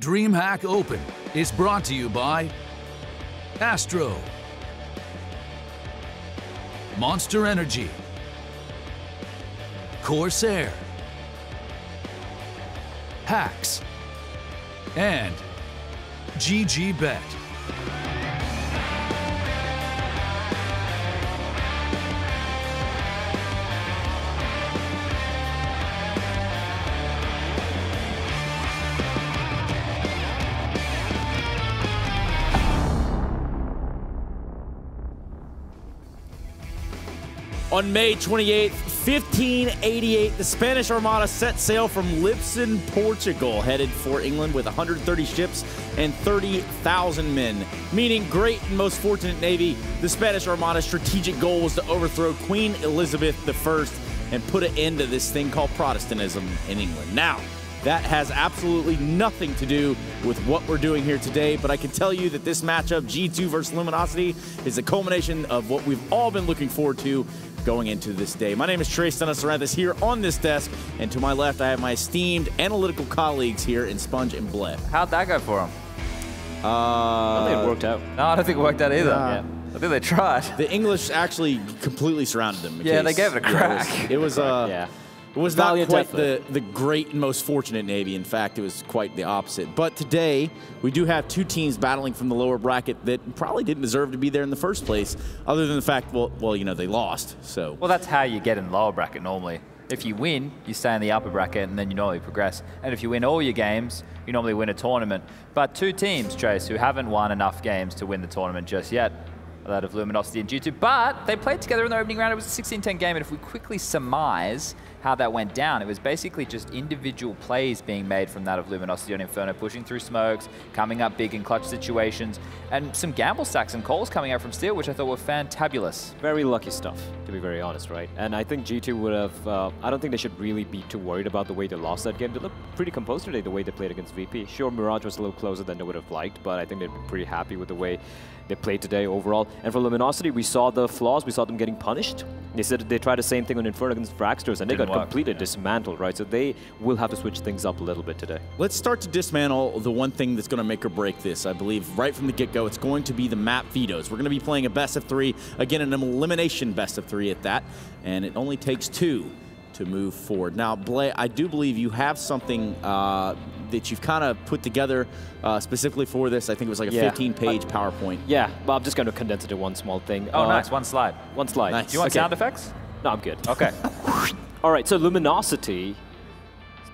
DreamHack Open is brought to you by Astro, Monster Energy, Corsair, Hacks, and GGBet. On May 28th, 1588, the Spanish Armada set sail from Lisbon, Portugal, headed for England with 130 ships and 30,000 men. Meaning great and most fortunate navy, the Spanish Armada's strategic goal was to overthrow Queen Elizabeth I and put an end to this thing called Protestantism in England. Now, that has absolutely nothing to do with what we're doing here today, but I can tell you that this matchup, G2 versus Luminosity, is a culmination of what we've all been looking forward to going into this day. My name is Trey Stenasaranthus here on this desk, and to my left I have my esteemed analytical colleagues here in Sponge and Bled. How'd that go for them? I don't think it worked out. No, I don't think it worked out either. Yeah. I think they tried. The English actually completely surrounded them. Yeah, they gave it a crack. It was yeah. It was not quite the great and most fortunate Navy. In fact, it was quite the opposite. But today, we do have two teams battling from the lower bracket that probably didn't deserve to be there in the first place, other than the fact, well, you know, they lost. So. Well, that's how you get in the lower bracket normally. If you win, you stay in the upper bracket, and then you normally progress. And if you win all your games, you normally win a tournament. But two teams, Trace, who haven't won enough games to win the tournament just yet, that of Luminosity and G2, but they played together in the opening round. It was a 16-10 game, and if we quickly surmise how that went down, it was basically just individual plays being made from that of Luminosity on Inferno, pushing through smokes, coming up big in clutch situations, and some gamble stacks and calls coming out from Steel, which I thought were fantabulous. Very lucky stuff, to be very honest, right? And I think G2 would have, I don't think they should really be too worried about the way they lost that game. They looked pretty composed today, the way they played against VP. Sure, Mirage was a little closer than they would have liked, but I think they'd be pretty happy with the way they played today overall. And for Luminosity, we saw the flaws, we saw them getting punished. They said they tried the same thing on Inferno against Fraxters, and they got completely dismantled, right? So they will have to switch things up a little bit today. Let's start to dismantle the one thing that's going to make or break this. I believe right from the get-go, it's going to be the map vetoes. We're going to be playing a best of three, again, an elimination best of three at that, and it only takes two to move forward. Now, Blay, I do believe you have something that you've kind of put together specifically for this. I think it was like a 15-page PowerPoint. Yeah, but I'm just going to condense it to one small thing. Oh, nice. One slide. One slide. Nice. Do you want sound effects? No, I'm good. Okay. All right, so Luminosity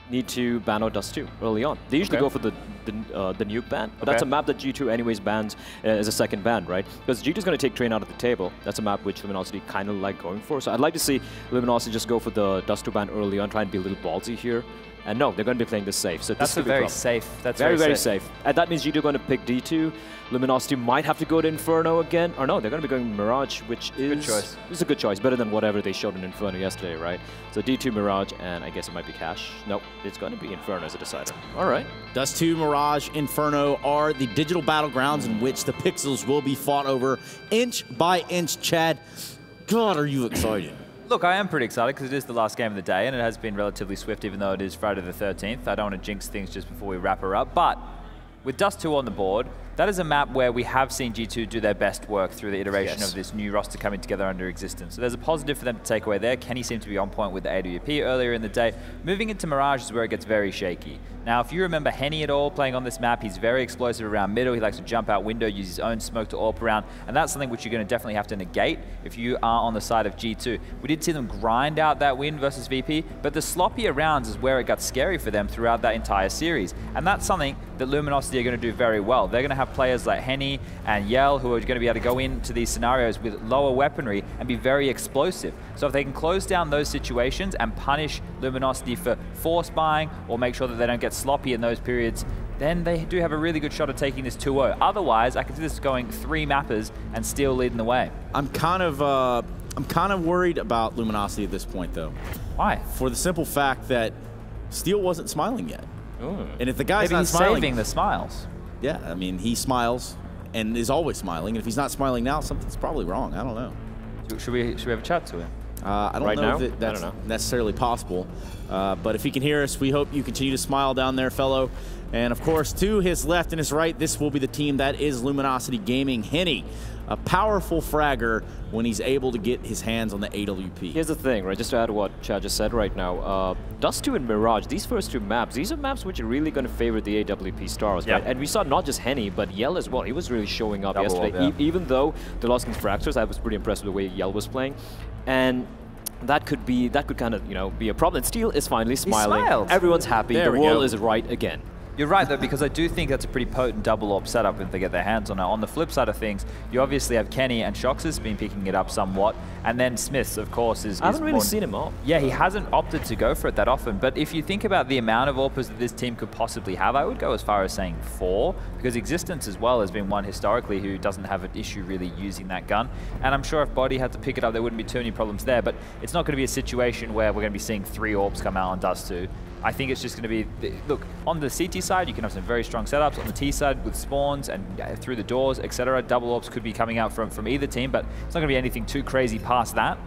need to ban out Dust 2 early on. They usually go for the nuke ban, but that's a map that G2 anyways bans as a second ban, right? Because G2 is going to take Train out of the table. That's a map which Luminosity kind of like going for. So I'd like to see Luminosity just go for the Dust 2 ban early on, try and be a little ballsy here. And no, they're going to be playing this safe. So that's this very safe. That's very safe. And that means G2 are going to pick D2. Luminosity might have to go to Inferno again. Or no, they're going to be going Mirage, which is good choice. It's a good choice. Better than whatever they showed in Inferno yesterday, right? So D2 Mirage, and I guess it might be Cash. Nope, it's going to be Inferno as a decider. All right. Dust 2, Mirage, Inferno are the digital battlegrounds in which the pixels will be fought over inch by inch. Chad, God, are you excited? Look, I am pretty excited because it is the last game of the day and it has been relatively swift even though it is Friday the 13th. I don't want to jinx things just before we wrap her up, but with Dust 2 on the board, that is a map where we have seen G2 do their best work through the iteration of this new roster coming together under existence. So there's a positive for them to take away there. Kenny seemed to be on point with the AWP earlier in the day. Moving into Mirage is where it gets very shaky. Now, if you remember Henny at all playing on this map, he's very explosive around middle. He likes to jump out window, use his own smoke to AWP around, and that's something which you're going to definitely have to negate if you are on the side of G2. We did see them grind out that win versus VP, but the sloppier rounds is where it got scary for them throughout that entire series, and that's something that Luminosity are going to do very well. They're going to have players like Henny and Yell who are going to be able to go into these scenarios with lower weaponry and be very explosive. So if they can close down those situations and punish Luminosity for force buying or make sure that they don't get sloppy in those periods, then they do have a really good shot at taking this 2-0. Otherwise, I can see this going 3 mappers and Steel leading the way. I'm kind of worried about Luminosity at this point, though. Why? For the simple fact that Steel wasn't smiling yet. Ooh. And if the guy's not he's smiling, saving the smiles. Yeah, I mean, he smiles and is always smiling. And if he's not smiling now, something's probably wrong. I don't know. Should we have a chat to him? I don't right know now? if that's I don't know. necessarily possible. But if he can hear us, we hope you continue to smile down there, fellow. And of course, to his left and his right, this will be the team that is Luminosity Gaming. Henny, a powerful fragger when he's able to get his hands on the AWP. Here's the thing, right? Just to add to what Chad just said right now, Dust 2 and Mirage, these first two maps, these are maps which are really going to favor the AWP stars, right? And we saw not just Henny, but Yell as well. He was really showing up yesterday. Even though they lost against Fractures, I was pretty impressed with the way Yell was playing. And that could kind of, you know, be a problem. Steel is finally smiling. Everyone's happy. The world is right again. You're right, though, because I do think that's a pretty potent double AWP setup if they get their hands on it. On the flip side of things, you obviously have Kenny, and Shox has been picking it up somewhat, and then Smiths, of course, is I haven't really seen him off. Yeah, he hasn't opted to go for it that often, but if you think about the amount of AWPers that this team could possibly have, I would go as far as saying 4, because Existence as well has been one historically who doesn't have an issue really using that gun, and I'm sure if Body had to pick it up, there wouldn't be too many problems there, but it's not going to be a situation where we're going to be seeing 3 AWPs come out on Dust 2. I think it's just going to be, look, on the CT side, you can have some very strong setups. On the T side, with spawns and through the doors, etc., double AWPs could be coming out from either team, but it's not going to be anything too crazy past that.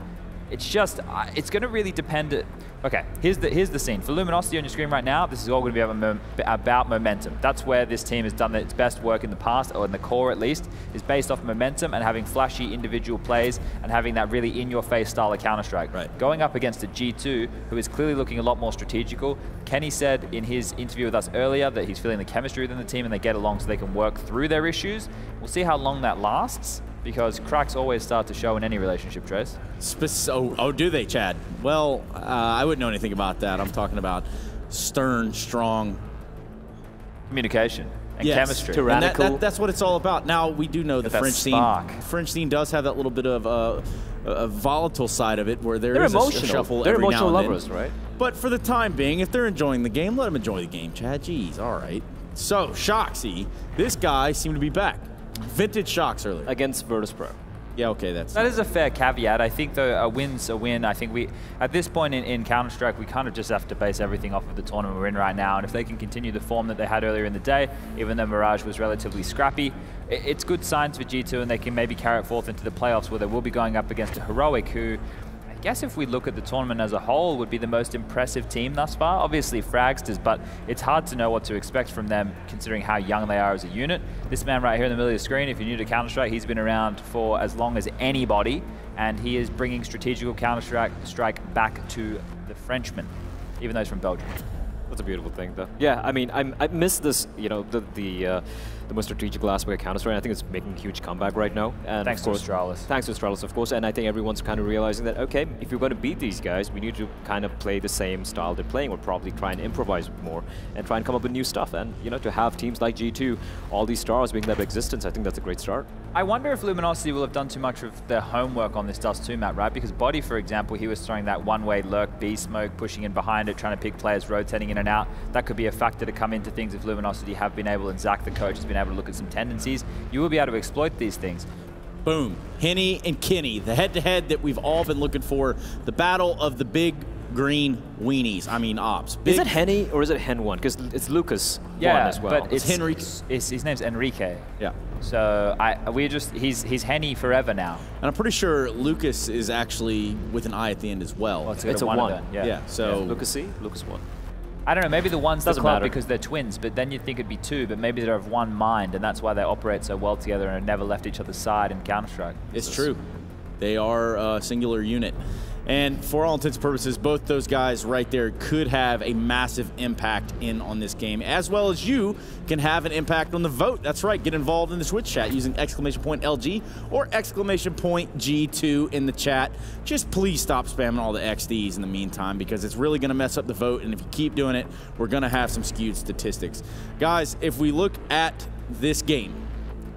It's just, it's going to really depend. Okay, here's the scene. For Luminosity on your screen right now, this is all going to be about momentum. That's where this team has done its best work in the past, or in the core at least, is based off momentum and having flashy individual plays and having that really in-your-face style of Counter-Strike. Right. Going up against a G2, who is clearly looking a lot more strategical. Kenny said in his interview with us earlier that he's feeling the chemistry within the team and they get along so they can work through their issues. We'll see how long that lasts, because cracks always start to show in any relationship, Trace. Oh, do they, Chad? Well, I wouldn't know anything about that. I'm talking about stern, strong communication and chemistry. Tyrannical. And that's what it's all about. Now, we do know the French scene does have that little bit of a volatile side of it, where there is a shuffle every now and then. Lovers, right? But for the time being, if they're enjoying the game, let them enjoy the game, Chad. Jeez, all right. So, Shoxy, this guy seemed to be back. Vintage Shox earlier. Against Virtus Pro. Yeah, okay, that is a fair caveat. I think, though, a win's a win. I think at this point in Counter-Strike, we kind of just have to base everything off of the tournament we're in right now. And if they can continue the form that they had earlier in the day, even though Mirage was relatively scrappy, it's good signs for G2, and they can maybe carry it forth into the playoffs, where they will be going up against a Heroic, who I guess if we look at the tournament as a whole, would be the most impressive team thus far. Obviously Fragsters, but it's hard to know what to expect from them considering how young they are as a unit. This man right here in the middle of the screen, if you're new to Counter-Strike, he's been around for as long as anybody, and he is bringing strategical Counter-Strike back to the Frenchman, even though he's from Belgium. That's a beautiful thing, though. Yeah, I mean, I miss this, you know, the most strategical aspect of Counter-Strike. I think it's making a huge comeback right now. And thanks to Astralis. Thanks to Astralis, of course. And I think everyone's kind of realizing that, okay, if you're going to beat these guys, we need to kind of play the same style they're playing, or probably try and improvise more and try and come up with new stuff. And, you know, to have teams like G2, all these stars being their existence, I think that's a great start. I wonder if Luminosity will have done too much of their homework on this Dust 2 map, right? Because Body, for example, he was throwing that one-way lurk B smoke, pushing in behind it, trying to pick players, rotating in and out. That could be a factor to come into things if Luminosity have been able, and Zach, the coach, has been able to look at some tendencies. You will be able to exploit these things. Boom. Henny and Kenny, the head-to-head that we've all been looking for. The battle of the big green weenies. I mean, ops. Is it Henny or is it Hen 1? Because it's Lucas 1 as well. But it's Henrique. His name's Enrique. Yeah. So he's Henny forever now. And I'm pretty sure Lucas is actually with an I at the end as well. Well, it's a 1. Yeah. So Lucas C, Lucas 1. I don't know, maybe the one's the Doesn't club matter. because they're twins, but then you'd think it'd be 2, but maybe they're of one mind, and that's why they operate so well together and have never left each other's side in Counter-Strike. It's true. They are a singular unit. And for all intents and purposes, both those guys right there could have a massive impact in on this game, as well as you can have an impact on the vote. That's right, get involved in the Twitch chat using !LG or !G2 in the chat. Just please stop spamming all the XDs in the meantime, because it's really gonna mess up the vote, and if you keep doing it, we're gonna have some skewed statistics. Guys, if we look at this game,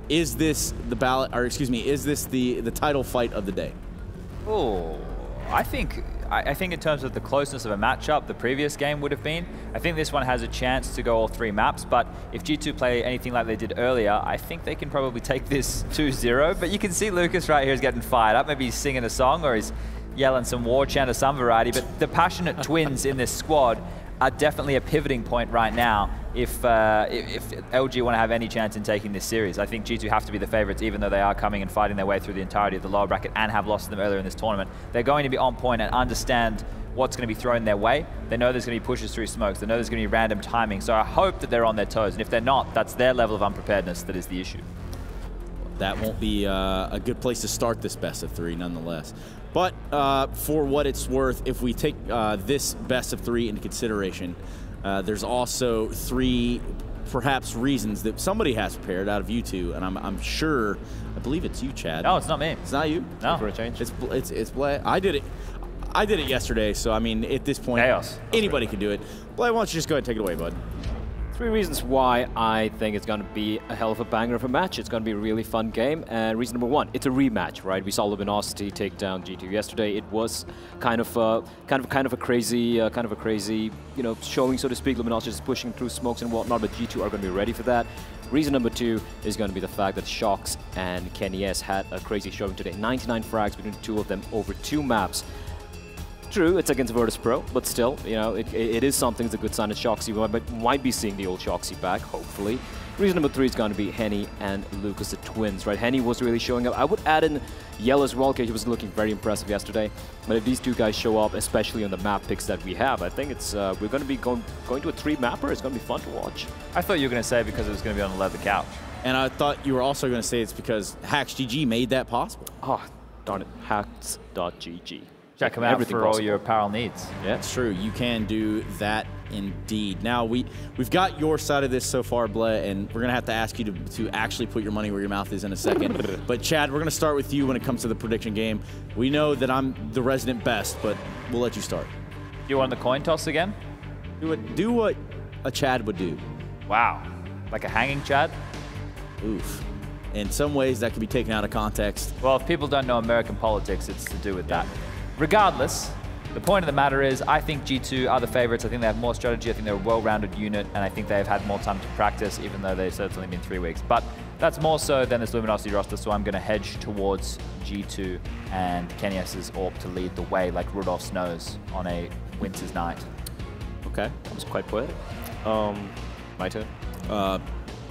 is this the ballot, or excuse me, is this the title fight of the day? Oh, I think in terms of the closeness of a matchup, the previous game would have been. I think this one has a chance to go all 3 maps, but if G2 play anything like they did earlier, I think they can probably take this 2-0. But you can see Lucas right here is getting fired up. Maybe he's singing a song or he's yelling some war chant of some variety. But the passionate twins in this squad are definitely a pivoting point right now if LG want to have any chance in taking this series. I think G2 have to be the favorites, even though they are coming and fighting their way through the entirety of the lower bracket and have lost them earlier in this tournament. They're going to be on point and understand what's going to be thrown their way. They know there's going to be pushes through smokes. They know there's going to be random timing. So I hope that they're on their toes. And if they're not, that's their level of unpreparedness that is the issue. That won't be a good place to start this best of 3 nonetheless. But for what it's worth, if we take this best of 3 into consideration, there's also 3 perhaps reasons that somebody has prepared out of you two, and I'm sure, I believe it's you, Chad. No, it's not me. It's not you? No. For a change. It's Blay. I did it yesterday, so I mean, at this point, Chaos. Anybody can do it. Blay, why don't you just go ahead and take it away, bud? 3 reasons why I think it's going to be a hell of a banger of a match. It's going to be a really fun game. And reason number 1, it's a rematch, right? We saw Luminosity take down G2 yesterday. It was kind of a crazy, you know, showing, so to speak. Luminosity is pushing through smokes and whatnot, but G2 are going to be ready for that. Reason number 2 is going to be the fact that Shox and Kenny S had a crazy showing today. 99 frags between the 2 of them over 2 maps. True, it's against Virtus Pro, but still, you know, it is something. It's a good sign that Shoxy might be seeing the old Shoxy back, hopefully. Reason number 3 is going to be Henny and Lucas, the twins, right? Henny was really showing up. I would add in Yellow as well, because he was looking very impressive yesterday. But if these 2 guys show up, especially on the map picks that we have, I think it's we're going to be going to a 3-mapper. It's going to be fun to watch. I thought you were going to say because it was going to be on the leather couch. And I thought you were also going to say it's because HacksGG made that possible. Oh, darn it. Hacks.gg. Check them out Everything for all possible. your apparel needs. Yeah, it's true. You can do that indeed. Now, we've got your side of this so far, Blay, and we're going to have to ask you to actually put your money where your mouth is in a second. But, Chad, we're going to start with you when it comes to the prediction game. We know that I'm the resident best, but we'll let you start. You want the coin toss again? Do what a Chad would do. Wow. Like a hanging Chad? Oof. In some ways, that can be taken out of context. Well, if people don't know American politics, it's to do with that. Regardless, the point of the matter is I think G2 are the favorites. I think they have more strategy. I think they're a well-rounded unit, and I think they've had more time to practice, even though they've certainly been 3 weeks. But that's more so than this Luminosity roster, so I'm going to hedge towards G2 and Kenny S's AWP to lead the way like Rudolph's nose on a winter's night. Okay. That was quite poetic. My turn.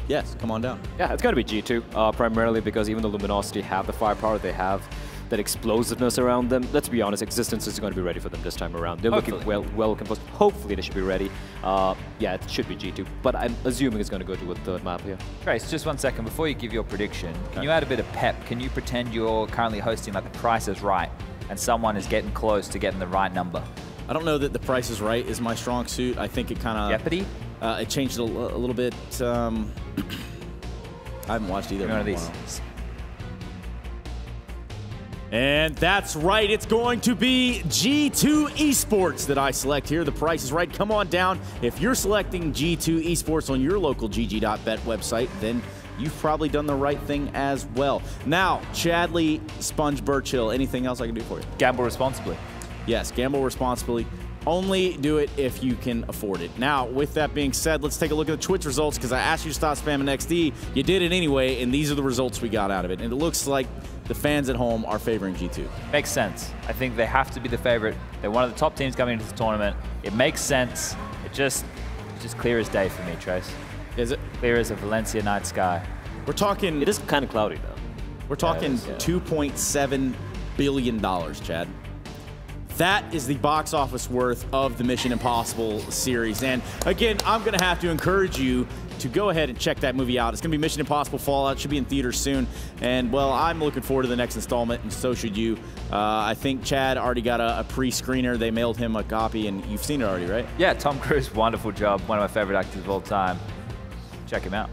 Yes, come on down. Yeah, it's got to be G2, primarily because even though Luminosity have the firepower, they have that explosiveness around them. Let's be honest, Existence is going to be ready for them this time around. They're looking well composed. Hopefully they should be ready. Yeah, it should be G2, but I'm assuming it's going to go to a 3rd map here. Grace, just 1 second before you give your prediction, can you add a bit of pep? Can you pretend you're currently hosting like The Price is Right and someone is getting close to getting the right number? I don't know that The Price is Right is my strong suit. I think it kind of... Jeopardy? It changed a little bit. I haven't watched either. One of these. And that's right, it's going to be G2 Esports that I select here. The Price is Right. Come on down. If you're selecting G2 Esports on your local GG.bet website, then you've probably done the right thing as well. Now, Chadley, Sponge Burchill, anything else I can do for you? Gamble responsibly. Yes, gamble responsibly. Only do it if you can afford it. Now, with that being said, let's take a look at the Twitch results, because I asked you to stop spamming XD. You did it anyway, and these are the results we got out of it. And it looks like the fans at home are favoring G2. Makes sense. I think they have to be the favorite. They're one of the top teams coming into the tournament. It makes sense. It's just clear as day for me, Trace. Is it? Clear as a Valencia night sky. We're talking... It is kind of cloudy, though. We're talking $2.7 billion, Chad. That is the box office worth of the Mission Impossible series. And again, I'm going to have to encourage you to go ahead and check that movie out. It's going to be Mission Impossible Fallout. It should be in theaters soon. And, well, I'm looking forward to the next installment, and so should you. I think Chad already got a pre-screener. They mailed him a copy, and you've seen it already, right? Yeah, Tom Cruise, wonderful job. One of my favorite actors of all time. Check him out.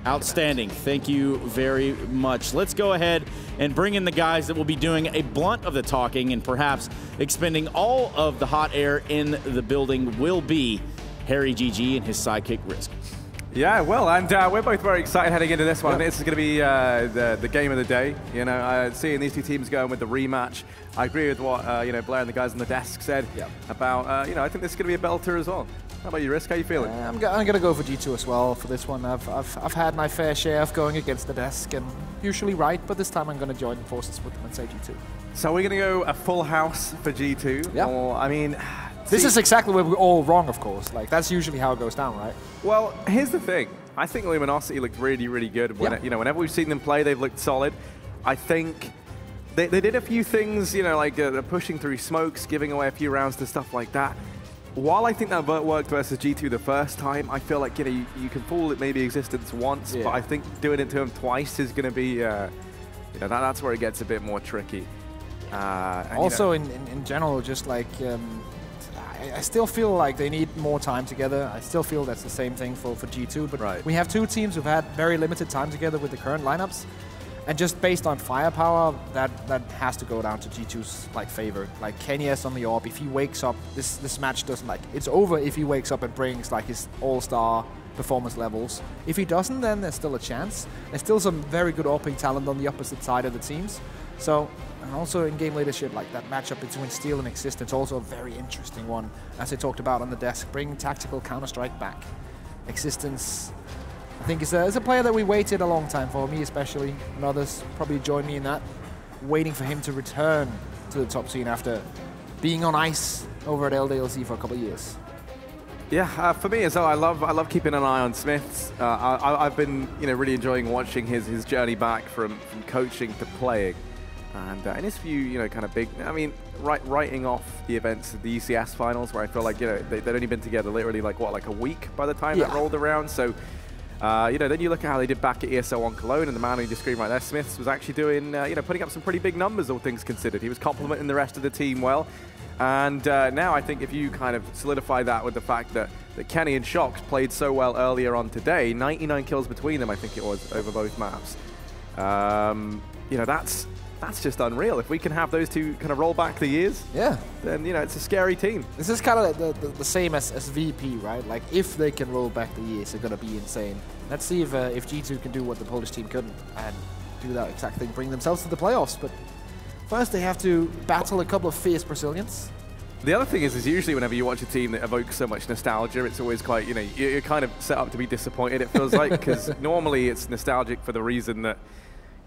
Outstanding. Thank you very much. Let's go ahead and bring in the guys that will be doing a blunt of the talking and perhaps expending all of the hot air in the building will be Harry GG and his sidekick Risk. Yeah, well, and we're both very excited heading into this one. I think this is going to be the game of the day. You know, seeing these 2 teams going with the rematch. I agree with what you know, Blair and the guys on the desk said about. You know, I think this is going to be a belter as well. How about you, Risk? How you feeling? I'm going to go for G2 as well for this one. I've had my fair share of going against the desk, and usually right, but this time I'm going to join forces with them and say G2. So we're going to go a full house for G2. Yeah. Or, I mean, This is exactly where we're all wrong, of course. Like, that's usually how it goes down, right? Well, here's the thing. I think Luminosity looked really, really good. When you know, whenever we've seen them play, they've looked solid. I think they did a few things, you know, like pushing through smokes, giving away a few rounds to stuff like that. While I think that worked versus G2 the first time, I feel like, you know, you can fool it maybe Existence once, but I think doing it to him twice is going to be, you know, that's where it gets a bit more tricky. Also, you know, in general, just like, I still feel like they need more time together. I still feel that's the same thing for G2, but we have two teams who've had very limited time together with the current lineups. And just based on firepower, that has to go down to G2's like favor. Like Kenyes on the AWP, if he wakes up, this match doesn't like, it's over if he wakes up and brings like his all-star performance levels. If he doesn't, then there's still a chance. There's still some very good AWPing talent on the opposite side of the teams. So, and also in game leadership, like that matchup between Steel and Existence, also a very interesting one, as I talked about on the desk. Bring tactical Counter-Strike back. Existence, I think is a player that we waited a long time for, me especially, and others probably join me in that, waiting for him to return to the top scene after being on ice over at LDLC for a couple of years. Yeah, for me as well, I love keeping an eye on Smiths. I've been, you know, really enjoying watching his journey back from coaching to playing. And in his few, you know, kind of big, I mean, writing off the events of the ECS finals, where I feel like, you know, they'd only been together literally like, what, like a week by the time that rolled around. So, you know, then you look at how they did back at ESL on Cologne, and the man who just screamed right there, Smiths, was actually doing, you know, putting up some pretty big numbers, all things considered. He was complimenting the rest of the team well. And now I think if you kind of solidify that with the fact that Kenny and Shox played so well earlier on today, 99 kills between them, I think it was, over both maps. You know, that's just unreal. If we can have those two kind of roll back the years, then, you know, it's a scary team. This is kind of the same as VP, right? Like, if they can roll back the years, they're going to be insane. Let's see if G2 can do what the Polish team couldn't and do that exact thing, bring themselves to the playoffs. But first, they have to battle a couple of fierce Brazilians. The other thing is usually whenever you watch a team that evokes so much nostalgia, it's always quite, you know, you're kind of set up to be disappointed, it feels like, because normally it's nostalgic for the reason that,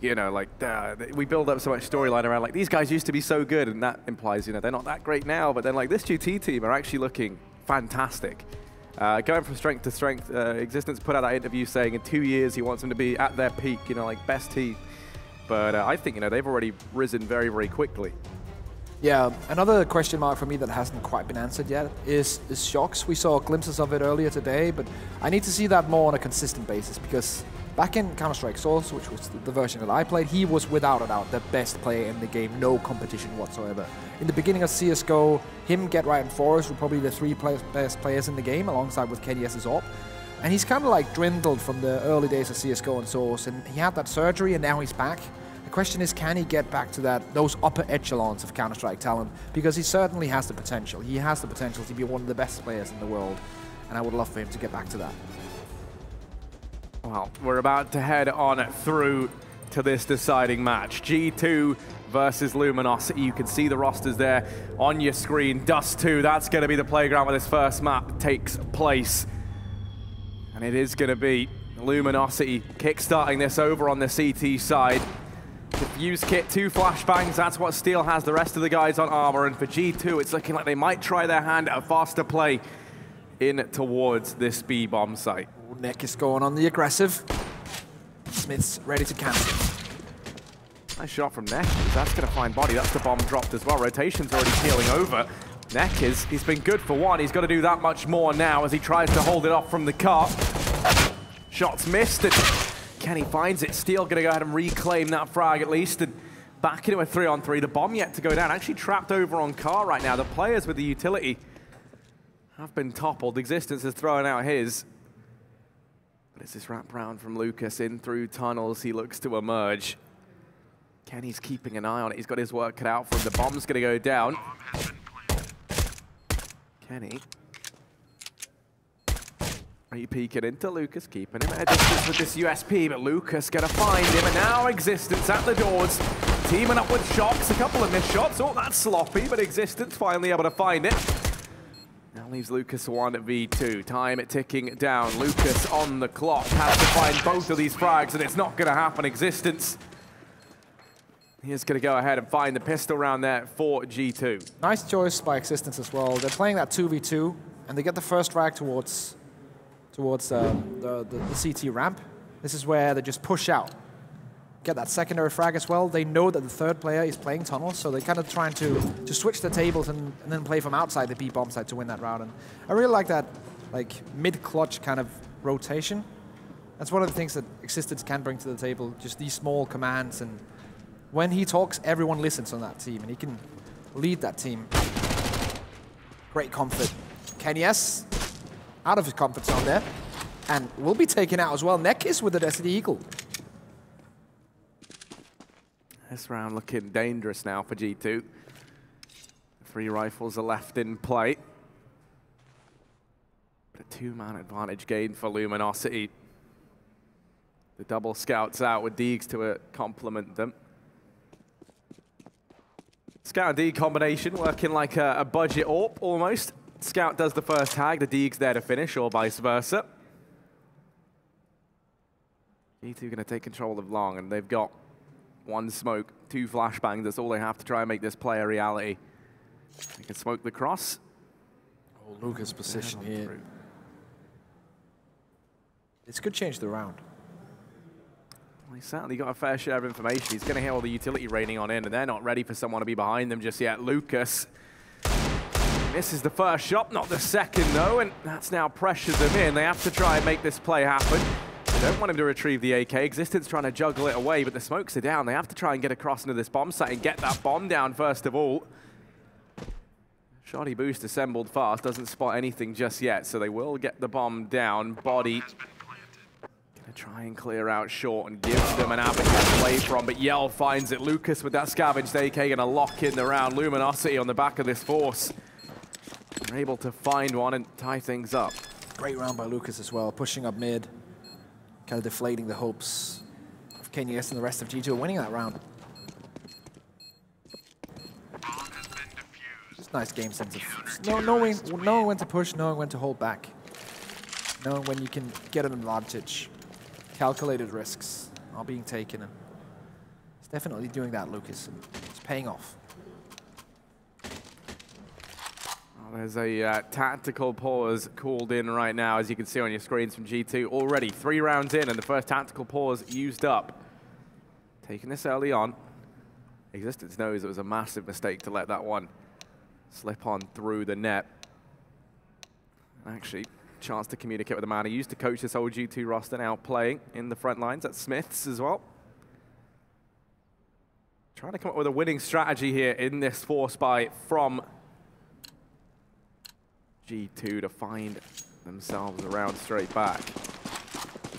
you know, like, we build up so much storyline around, like, these guys used to be so good, and that implies, you know, they're not that great now, but then, like, this GT team are actually looking fantastic. Going from strength to strength, Existence put out that interview saying in 2 years he wants them to be at their peak, you know, like, best team. But I think, you know, they've already risen very, very quickly. Yeah, another question mark for me that hasn't quite been answered yet is Shox. We saw glimpses of it earlier today, but I need to see that more on a consistent basis, because back in Counter-Strike Source, which was the version that I played, he was without a doubt the best player in the game, no competition whatsoever. In the beginning of CSGO, him, Get Right, and Forrest were probably the three best players in the game, alongside with Kenyes' AWP. And he's kind of like dwindled from the early days of CSGO and Source, and he had that surgery and now he's back. The question is, can he get back to those upper echelons of Counter-Strike talent? Because he certainly has the potential. He has the potential to be one of the best players in the world, and I would love for him to get back to that. Well, we're about to head on through to this deciding match. G2 versus Luminosity. You can see the rosters there on your screen. Dust 2, that's going to be the playground where this first map takes place. And it is going to be Luminosity kickstarting this over on the CT side. Diffuse kit, 2 flashbangs, that's what Steel has. The rest of the guys on armor, and for G2, it's looking like they might try their hand at a faster play in towards this B bomb site. Neck is going on the aggressive. Smith's ready to cancel. Nice shot from Neck. That's going to find body. That's the bomb dropped as well. Rotation's already peeling over. Neck he's been good for one. He's got to do that much more now as he tries to hold it off from the car. Shots missed, and Kenny finds it. Steel going to go ahead and reclaim that frag at least, and back into a 3-on-3. The bomb yet to go down. Actually trapped over on car right now. The players with the utility have been toppled. Existence is throwing out his. But it's this wraparound from Lucas in through tunnels. He looks to emerge. Kenny's keeping an eye on it. He's got his work cut out for him. The bomb's going to go down. Kenny. Are you peeking into Lucas, keeping him at a distance with this USP, but Lucas going to find him, and now Existence at the doors, teaming up with Shox, a couple of missed shots. Oh, that's sloppy, but Existence finally able to find it. Now leaves Lucas 1v2, time ticking down. Lucas on the clock, has to find both of these frags, and it's not going to happen. Existence He's going to go ahead and find the pistol round there for G2. Nice choice by Existence as well. They're playing that 2v2, and they get the first frag towards the CT ramp. This is where they just push out. Get that secondary frag as well. They know that the third player is playing tunnels, so they're kind of trying to switch the tables and then play from outside the B bomb side to win that round. And I really like that mid-clutch kind of rotation. That's one of the things that Existence can bring to the table, just these small commands. And when he talks, everyone listens on that team, and he can lead that team. Great comfort. KennyS out of his comfort zone there, and will be taken out as well. Nekis with the Destiny Eagle. This round looking dangerous now for G2. 3 rifles are left in play. But a 2-man advantage gained for Luminosity. The double scouts out with Deegs to complement them. Scout and Deeg combination working like a budget AWP almost. Scout does the first tag, the Deeg's there to finish, or vice versa. G2 going to take control of long, and they've got 1 smoke, 2 flashbangs. That's all they have to try and make this play a reality. They can smoke the cross. Oh, Lucas' position here. This could change the round. Well, he's certainly got a fair share of information. He's going to hear all the utility raining on in, and they're not ready for someone to be behind them just yet. Lucas misses the first shot, not the second though, and that's now pressured them in. They have to try and make this play happen. They don't want him to retrieve the AK. Existence trying to juggle it away, but the smokes are down. They have to try and get across into this bomb site and get that bomb down first of all. Shoddy boost assembled fast, doesn't spot anything just yet, so they will get the bomb down. Body gonna try and clear out short and gives them an avenue to play from, but Yell finds it. Lucas with that scavenged AK gonna lock in the round. Luminosity on the back of this force. They're able to find one and tie things up. Great round by Lucas as well, pushing up mid. Kind of deflating the hopes of KennyS and the rest of G2 winning that round. Just nice game sense of knowing when to push, knowing when to hold back, knowing when you can get an advantage. Calculated risks are being taken, and it's definitely doing that, Lucas, and it's paying off. There's a tactical pause called in right now, as you can see on your screens from G2. Already 3 rounds in, and the first tactical pause used up. Taking this early on. Existence knows it was a massive mistake to let that one slip on through the net. Actually, chance to communicate with the man who used to coach this old G2 roster, now playing in the front lines at Smiths as well. Trying to come up with a winning strategy here in this force buy from G2 to find themselves around straight back.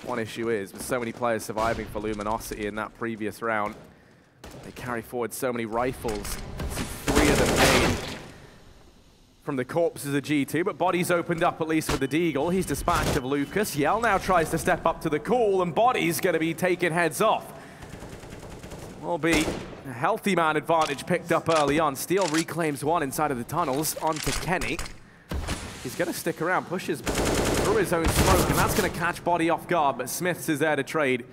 One issue is, with so many players surviving for Luminosity in that previous round, they carry forward so many rifles. 3 of them made from the corpses of G2, but Body's opened up at least with the Deagle. He's dispatched of Lucas. Yell now tries to step up to the call, and Body's going to be taken heads off. Will be a healthy man advantage picked up early on. Steel reclaims 1 inside of the tunnels onto Kenny. He's going to stick around, pushes through his own smoke, and that's going to catch Body off guard, but Smiths is there to trade.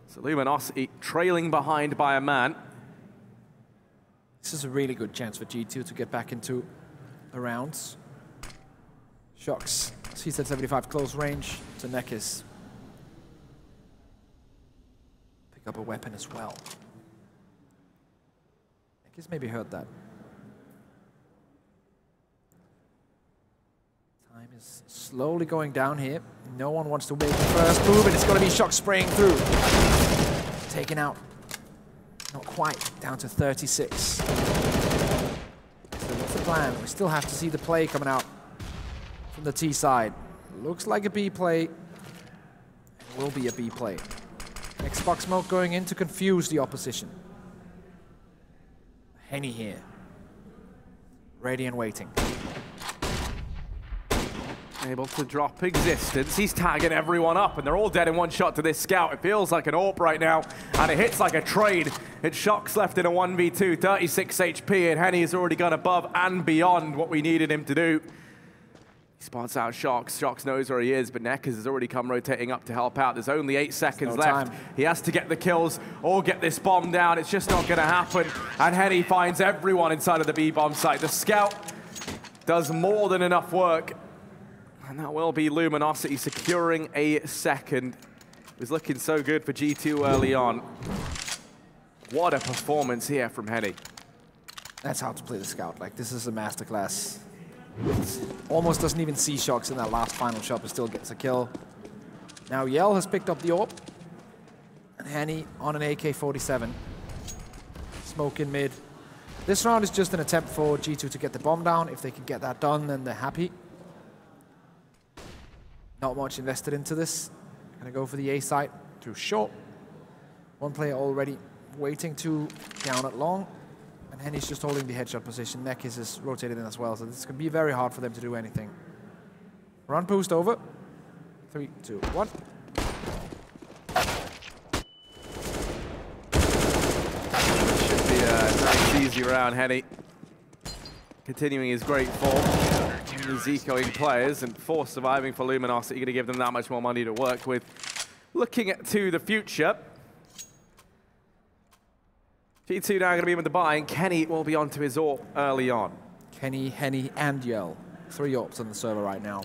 So Luminosity trailing behind by a man. This is a really good chance for G2 to get back into the rounds. Shocks. He's at 75 close range to Nekis. Pick up a weapon as well. Nekis maybe heard that. Time is slowly going down here. No one wants to make the first move, and it's going to be Shock spraying through. Taken out. Not quite. Down to 36. So what's the plan? We still have to see the play coming out from the T side. Looks like a B play. It will be a B play. Xbox smoke going in to confuse the opposition. Henny here. Ready and waiting. Able to drop Existence. He's tagging everyone up, and they're all dead in 1 shot to this scout. It feels like an AWP right now, and it hits like a trade. It Shocks left in a 1v2, 36 HP, and Henny has already gone above and beyond what we needed him to do. He Spots out Shox. Shox knows where he is, but Neckers has already come rotating up to help out. There's only 8 seconds left. He has to get the kills or get this bomb down. It's just not going to happen. And Henny finds everyone inside of the B-bomb site. The scout does more than enough work. And that will be Luminosity securing a second. It was looking so good for G2 early on. What a performance here from Henny. That's how to play the scout. Like, this is a masterclass. Almost doesn't even see Shox in that last final shot, but still gets a kill. Now Yell has picked up the AWP. And Henny on an AK-47. Smoke in mid. This round is just an attempt for G2 to get the bomb down. If they can get that done, then they're happy. Not much invested into this. Gonna go for the A site through short. One player already waiting to down at long. And Henny's just holding the headshot position. Neckis is rotated in as well, so this can be very hard for them to do anything. Run boost over. 3, 2, 1. Should be a nice, easy round, Henny. Continuing his great form. He's ecoing players and force surviving for Luminosity. You're going to give them that much more money to work with. Looking to the future. G2 now going to be with the buy, and Kenny will be onto his AWP early on. Kenny, Henny, and Yell. 3 AWPs on the server right now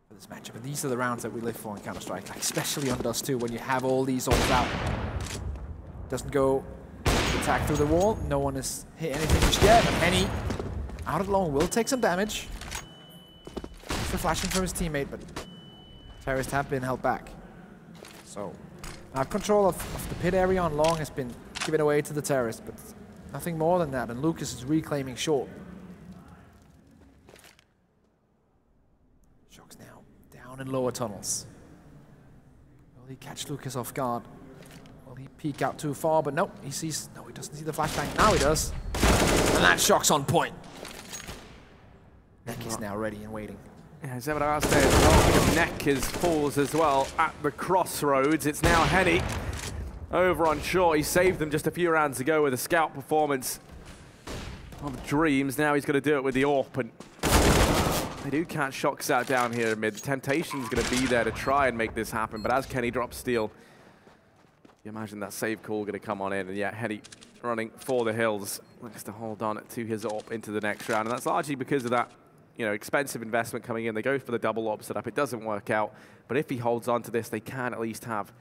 for this matchup. And these are the rounds that we live for in Counter-Strike, like especially on Dust 2, when you have all these AWPs out. Doesn't go attack through the wall. No one has hit anything just yet. But Henny, out at long, will take some damage. For flashing from his teammate, but terrorists have been held back. So control of the pit area on long has been given away to the terrorists, but nothing more than that. And Lucas is reclaiming short. Shox now down in lower tunnels. Will he catch Lucas off guard? Will he peek out too far? But no, he sees. No, he doesn't see the flashbang. Now he does. And that Shox on point. Neck is now ready and waiting. Yeah, Zebra asked there as well. Neck is falls as well at the crossroads. It's now Henny over on short. He saved them just a few rounds ago with a scout performance of dreams. Now he's going to do it with the AWP. And they do catch Shox out down here in mid. The temptation's going to be there to try and make this happen. But as Kenny drops steel, you imagine that save call going to come on in. And yeah, Henny running for the hills. Looks to hold on to his AWP into the next round. And that's largely because of that, you know, expensive investment coming in. They go for the double AWP setup. It doesn't work out. But if he holds on to this, they can at least have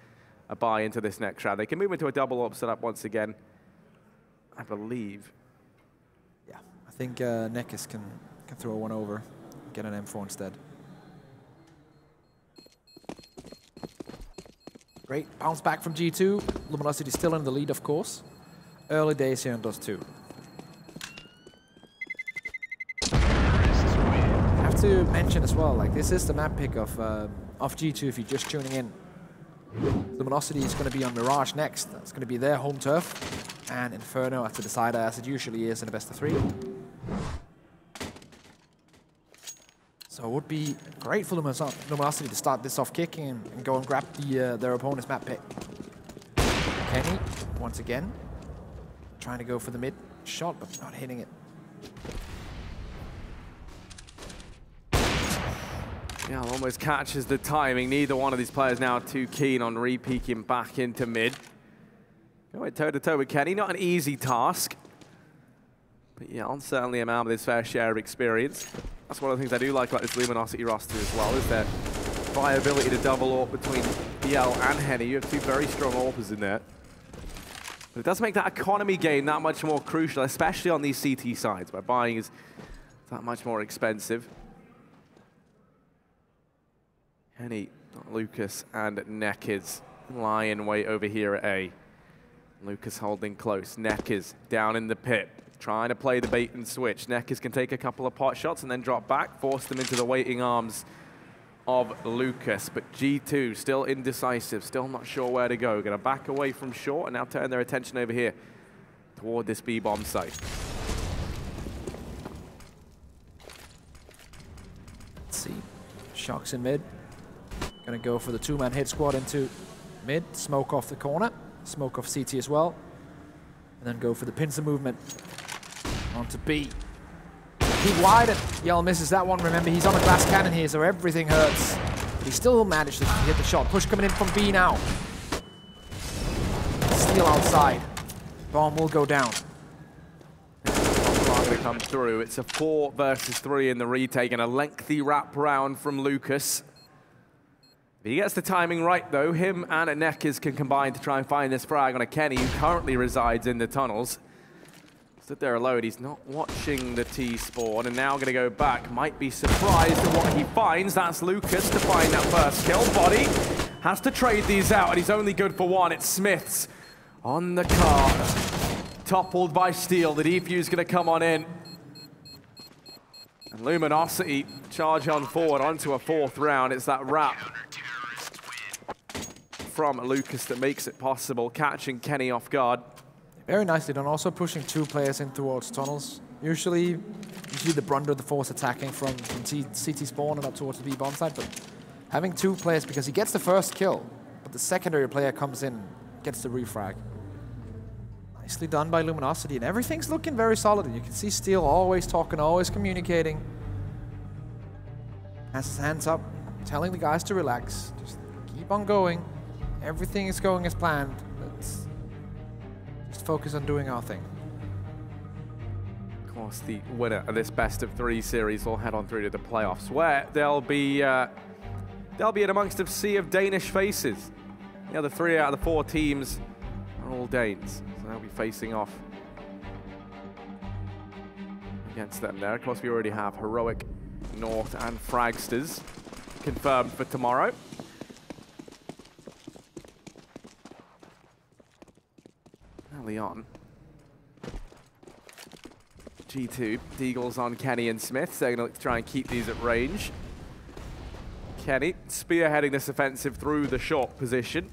a buy into this next round. They can move into a double AWP setup once again, I believe. Yeah, I think Neckis can throw one over, get an M4 instead. Great bounce back from G2. Luminosity still in the lead, of course. Early days here in Dust 2. To mention as well, like this is the map pick of G2 if you're just tuning in. Luminosity is going to be on Mirage next. That's going to be their home turf. And Inferno as the decider, as it usually is in the best of 3. So it would be great for Luminosity to start this off kicking and go and grab their opponent's map pick. Kenny, once again, trying to go for the mid shot, but not hitting it. Yeah, almost catches the timing. Neither one of these players now too keen on re-peeking back into mid. Going toe-to-toe with Kenny. Not an easy task. But yeah, certainly a man with his fair share of experience. That's one of the things I do like about this Luminosity roster as well, is their viability to double AWP between Yell and Henny. You have 2 very strong AWPers in there. But it does make that economy game that much more crucial, especially on these CT sides, where buying is that much more expensive. Henny, Lucas, and Neckis lie in wait over here at A. Lucas holding close. Neckis down in the pit, trying to play the bait and switch. Neckis can take a couple of pot shots and then drop back, force them into the waiting arms of Lucas. But G2 still indecisive, still not sure where to go. Going to back away from short and now turn their attention over here toward this B-bomb site. Let's see. Shox in mid. Gonna go for the 2-man hit squad into mid, smoke off the corner, smoke off CT as well, and then go for the pincer movement onto B. peek wide, and Yell misses that one. Remember, he's on a glass cannon here, so everything hurts. But he still managed to hit the shot. Push coming in from B now. Steal outside. Bomb will go down. Going to come through. It's a 4 versus 3 in the retake, and a lengthy wrap round from Lucas. If he gets the timing right, though, him and Nekkers can combine to try and find this frag on a Kenny who currently resides in the tunnels. Stood there alone. He's not watching the T spawn, and now going to go back. Might be surprised at what he finds. That's Lucas to find that first kill. Body has to trade these out, and he's only good for one. It's Smiths on the car. Toppled by Steel. The defuse going to come on in. And Luminosity charge on forward onto a 4th round. It's that wrap from Lucas that makes it possible, catching Kenny off guard. Very nicely done. Also pushing 2 players in towards tunnels. Usually the brunt of the force attacking from CT spawn and up towards the B bomb side, but having 2 players because he gets the first kill, but the secondary player comes in, gets the refrag. Nicely done by Luminosity, and everything's looking very solid. And you can see Steel always talking, always communicating. Has his hands up, telling the guys to relax. Just keep on going. Everything is going as planned. Let's just focus on doing our thing. Of course, the winner of this best-of-3 series will head on through to the playoffs, where they'll be in amongst a sea of Danish faces. The other 3 out of the 4 teams are all Danes. They'll be facing off against them there. Of course, we already have Heroic, North, and Fragsters confirmed for tomorrow. Early on. G2, Deagles on Kenny and Smith. They're going to try and keep these at range. Kenny spearheading this offensive through the short position.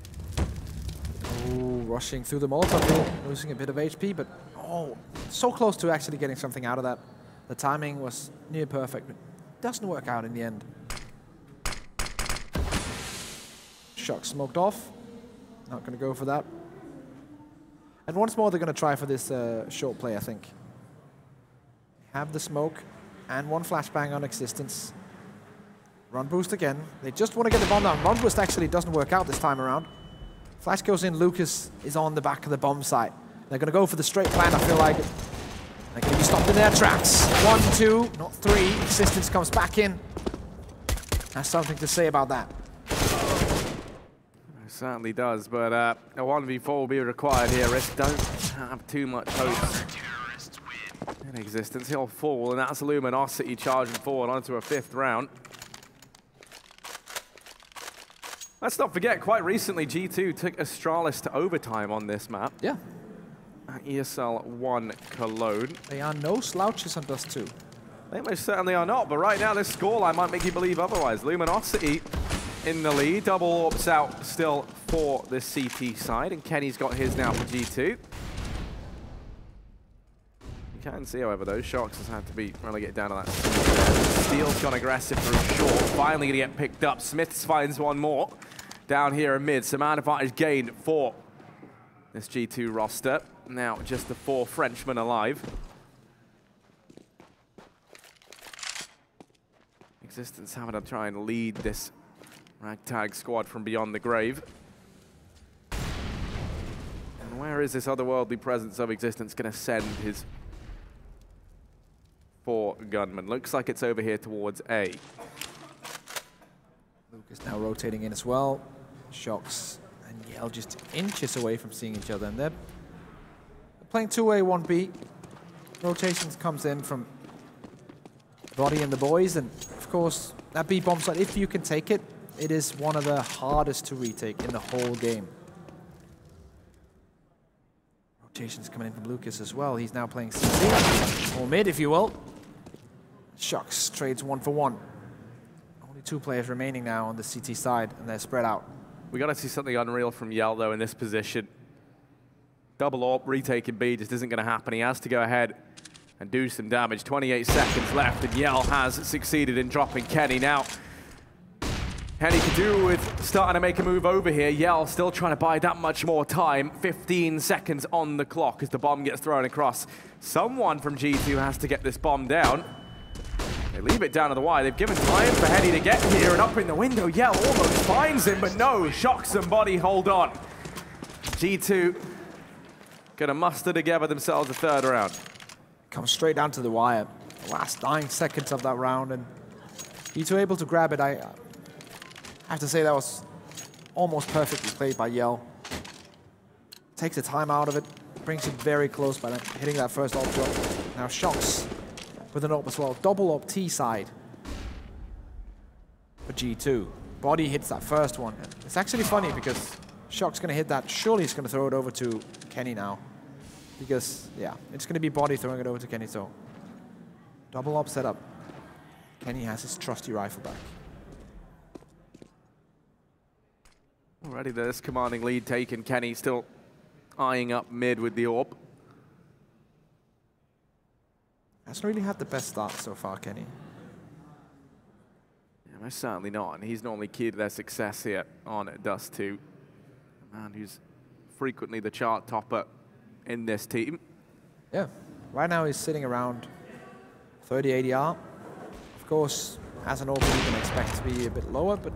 Rushing through the Molotov, losing a bit of HP, but so close to actually getting something out of that. The timing was near perfect, but doesn't work out in the end. Shock smoked off. Not going to go for that. And once more, they're going to try for this short play, I think. Have the smoke and 1 flashbang on existence. Run boost again. They just want to get the bomb down. Run boost actually doesn't work out this time around. Flash goes in, Lucas is on the back of the bomb site. They're going to go for the straight plan, I feel like. They're going to be stopped in their tracks. 1, 2, not 3. Existence comes back in. Has something to say about that. It certainly does, but a 1v4 will be required here. Risk don't have too much hope in existence. He'll fall, and that's Luminosity charging forward onto a 5th round. Let's not forget, quite recently, G2 took Astralis to overtime on this map. Yeah. At ESL 1 Cologne. They are no slouches on Dust 2. They most certainly are not, but right now this scoreline might make you believe otherwise. Luminosity in the lead, double orbs out still for the CT side, and Kenny's got his now for G2. You can see, however, those Shocks has had to be relegated down to that. Steel's gone aggressive through short, finally gonna get picked up. Smiths finds one more. Down here in mid, some advantage gained for this G2 roster. Now just the 4 Frenchmen alive. Existence having to try and lead this ragtag squad from beyond the grave. And where is this otherworldly presence of Existence going to send his 4 gunmen? Looks like it's over here towards A. Luke is now rotating in as well. Shocks and Yell just inches away from seeing each other, and they're playing 2A, 1B. Rotations comes in from Body and the boys, and of course that B bomb site, if you can take it, it is one of the hardest to retake in the whole game. Rotations coming in from Lucas as well. He's now playing CT, or mid if you will. Shocks trades 1 for 1. Only 2 players remaining now on the CT side, and they're spread out. We got to see something unreal from Yell, though, in this position. Double AWP, retaking B just isn't going to happen. He has to go ahead and do some damage. 28 seconds left, and Yell has succeeded in dropping Kenny. Now, Kenny could do with starting to make a move over here. Yell still trying to buy that much more time. 15 seconds on the clock as the bomb gets thrown across. Someone from G2 has to get this bomb down. They leave it down to the wire. They've given time for Henny to get here, and up in the window, Yell almost finds him, but no, Shocks and Body hold on. G2 gonna muster together themselves a third round. Comes straight down to the wire. The last 9 seconds of that round, and G2 able to grab it. I have to say that was almost perfectly played by Yell. Takes the time out of it, brings it very close by hitting that first AWP drop. Now Shocks with an AWP as well. Double AWP T side for G2. Body hits that first one. It's actually funny because Shock's going to hit that. Surely he's going to throw it over to Kenny now. Because, yeah, it's going to be Body throwing it over to Kenny. So, double AWP setup. Kenny has his trusty rifle back. Already this commanding lead taken. Kenny still eyeing up mid with the AWP. Hasn't really had the best start so far, Kenny. Yeah, most certainly not, and he's normally key to their success here on Dust 2. A man who's frequently the chart topper in this team. Yeah, right now he's sitting around 30 ADR. Of course, as an AWP, you can expect to be a bit lower, but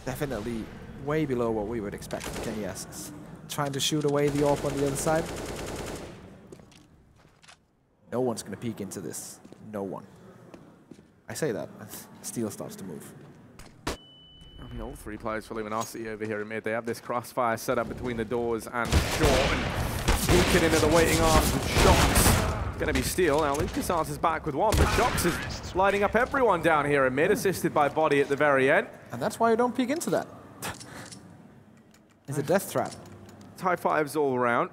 definitely way below what we would expect from Kenny S. Trying to shoot away the AWP on the other side. No one's going to peek into this. No one. I say that, and Steel starts to move. I mean, all 3 players for Luminosity over here in mid. They have this crossfire set up between the doors and short, and sneaking into the waiting arms with Shocks. Going to be Steel. Now, LucasArts is back with 1, but Shocks is lighting up everyone down here in mid, assisted by Body at the very end. And that's why you don't peek into that. It's a death trap. High fives all around.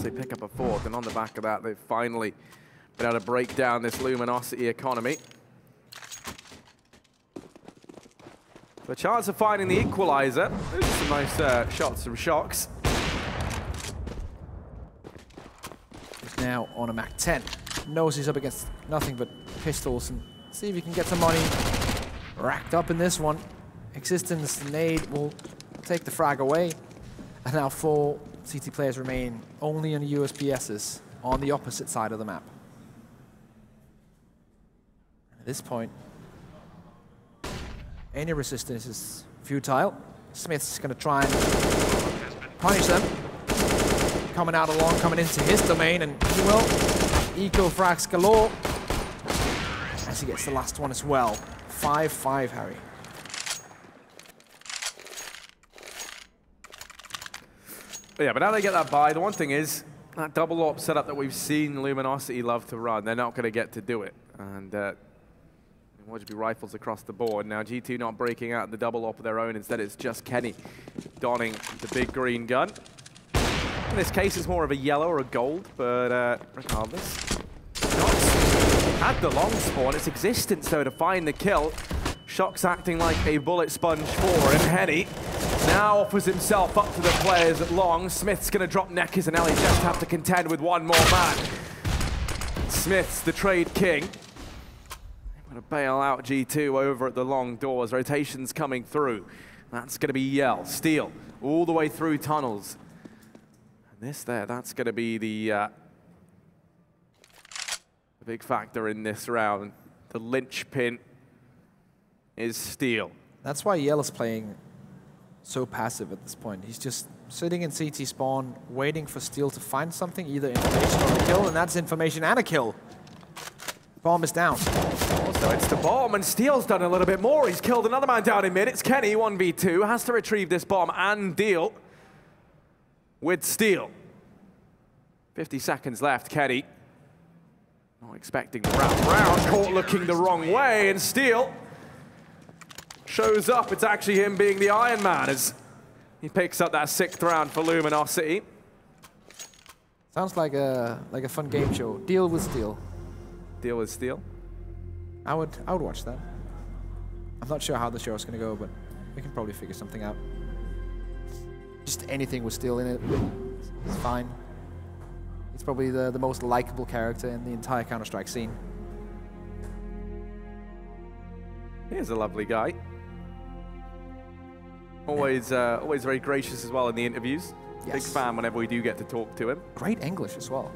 They pick up a 4th, and on the back of that, they've finally been able to break down this Luminosity economy. The chance of finding the equalizer. Those are some nice shots from Shocks. He's now on a Mac 10. Knows he's up against nothing but pistols, and see if he can get some money racked up in this one. Existence nade will take the frag away, and now 4 CT players remain only on USPSs on the opposite side of the map. At this point, any resistance is futile. Smith's going to try and punish them. Coming out along, coming into his domain, and he will. Eco frags galore. As he gets the last one as well. 5-5, Harry. Yeah, but now they get that buy. The one thing is, that double AWP setup that we've seen Luminosity love to run, they're not going to get to do it. And watch be rifles across the board. Now G2 not breaking out the double AWP of their own. Instead, it's just Kenny donning the big green gun. In this case, it's more of a yellow or a gold, but regardless. Shocks had the long spawn. Its existence, though, to find the kill. Shocks acting like a bullet sponge for him. Henny now offers himself up to the players at long. Smith's going to drop Neckers, and now he just have to contend with one more man. Smith's the trade king. Going to bail out G2 over at the long doors. Rotations coming through. That's going to be Yell. Steel all the way through tunnels. And this there, that's going to be the big factor in this round. The linchpin is Steel. That's why Yell is playing so passive at this point. He's just sitting in CT spawn, waiting for Steel to find something, either information or a kill, and that's information and a kill. Bomb is down. So it's the bomb, and Steel's done a little bit more. He's killed another man down in mid. It's Kenny, 1v2, has to retrieve this bomb and deal with Steel. 50 seconds left, Kenny. Not expecting the wrap round, caught looking the wrong way, and Steel shows up. It's actually him being the Iron Man as he picks up that 6th round for Luminosity. Sounds like a fun game show. Deal with Steel. Deal with Steel. I would watch that. I'm not sure how the show is going to go, but we can probably figure something out. Just anything with Steel in it, it's fine. He's probably the most likable character in the entire Counter-Strike scene. He's a lovely guy. Always very gracious as well in the interviews. Yes. Big fan whenever we do get to talk to him. Great English as well.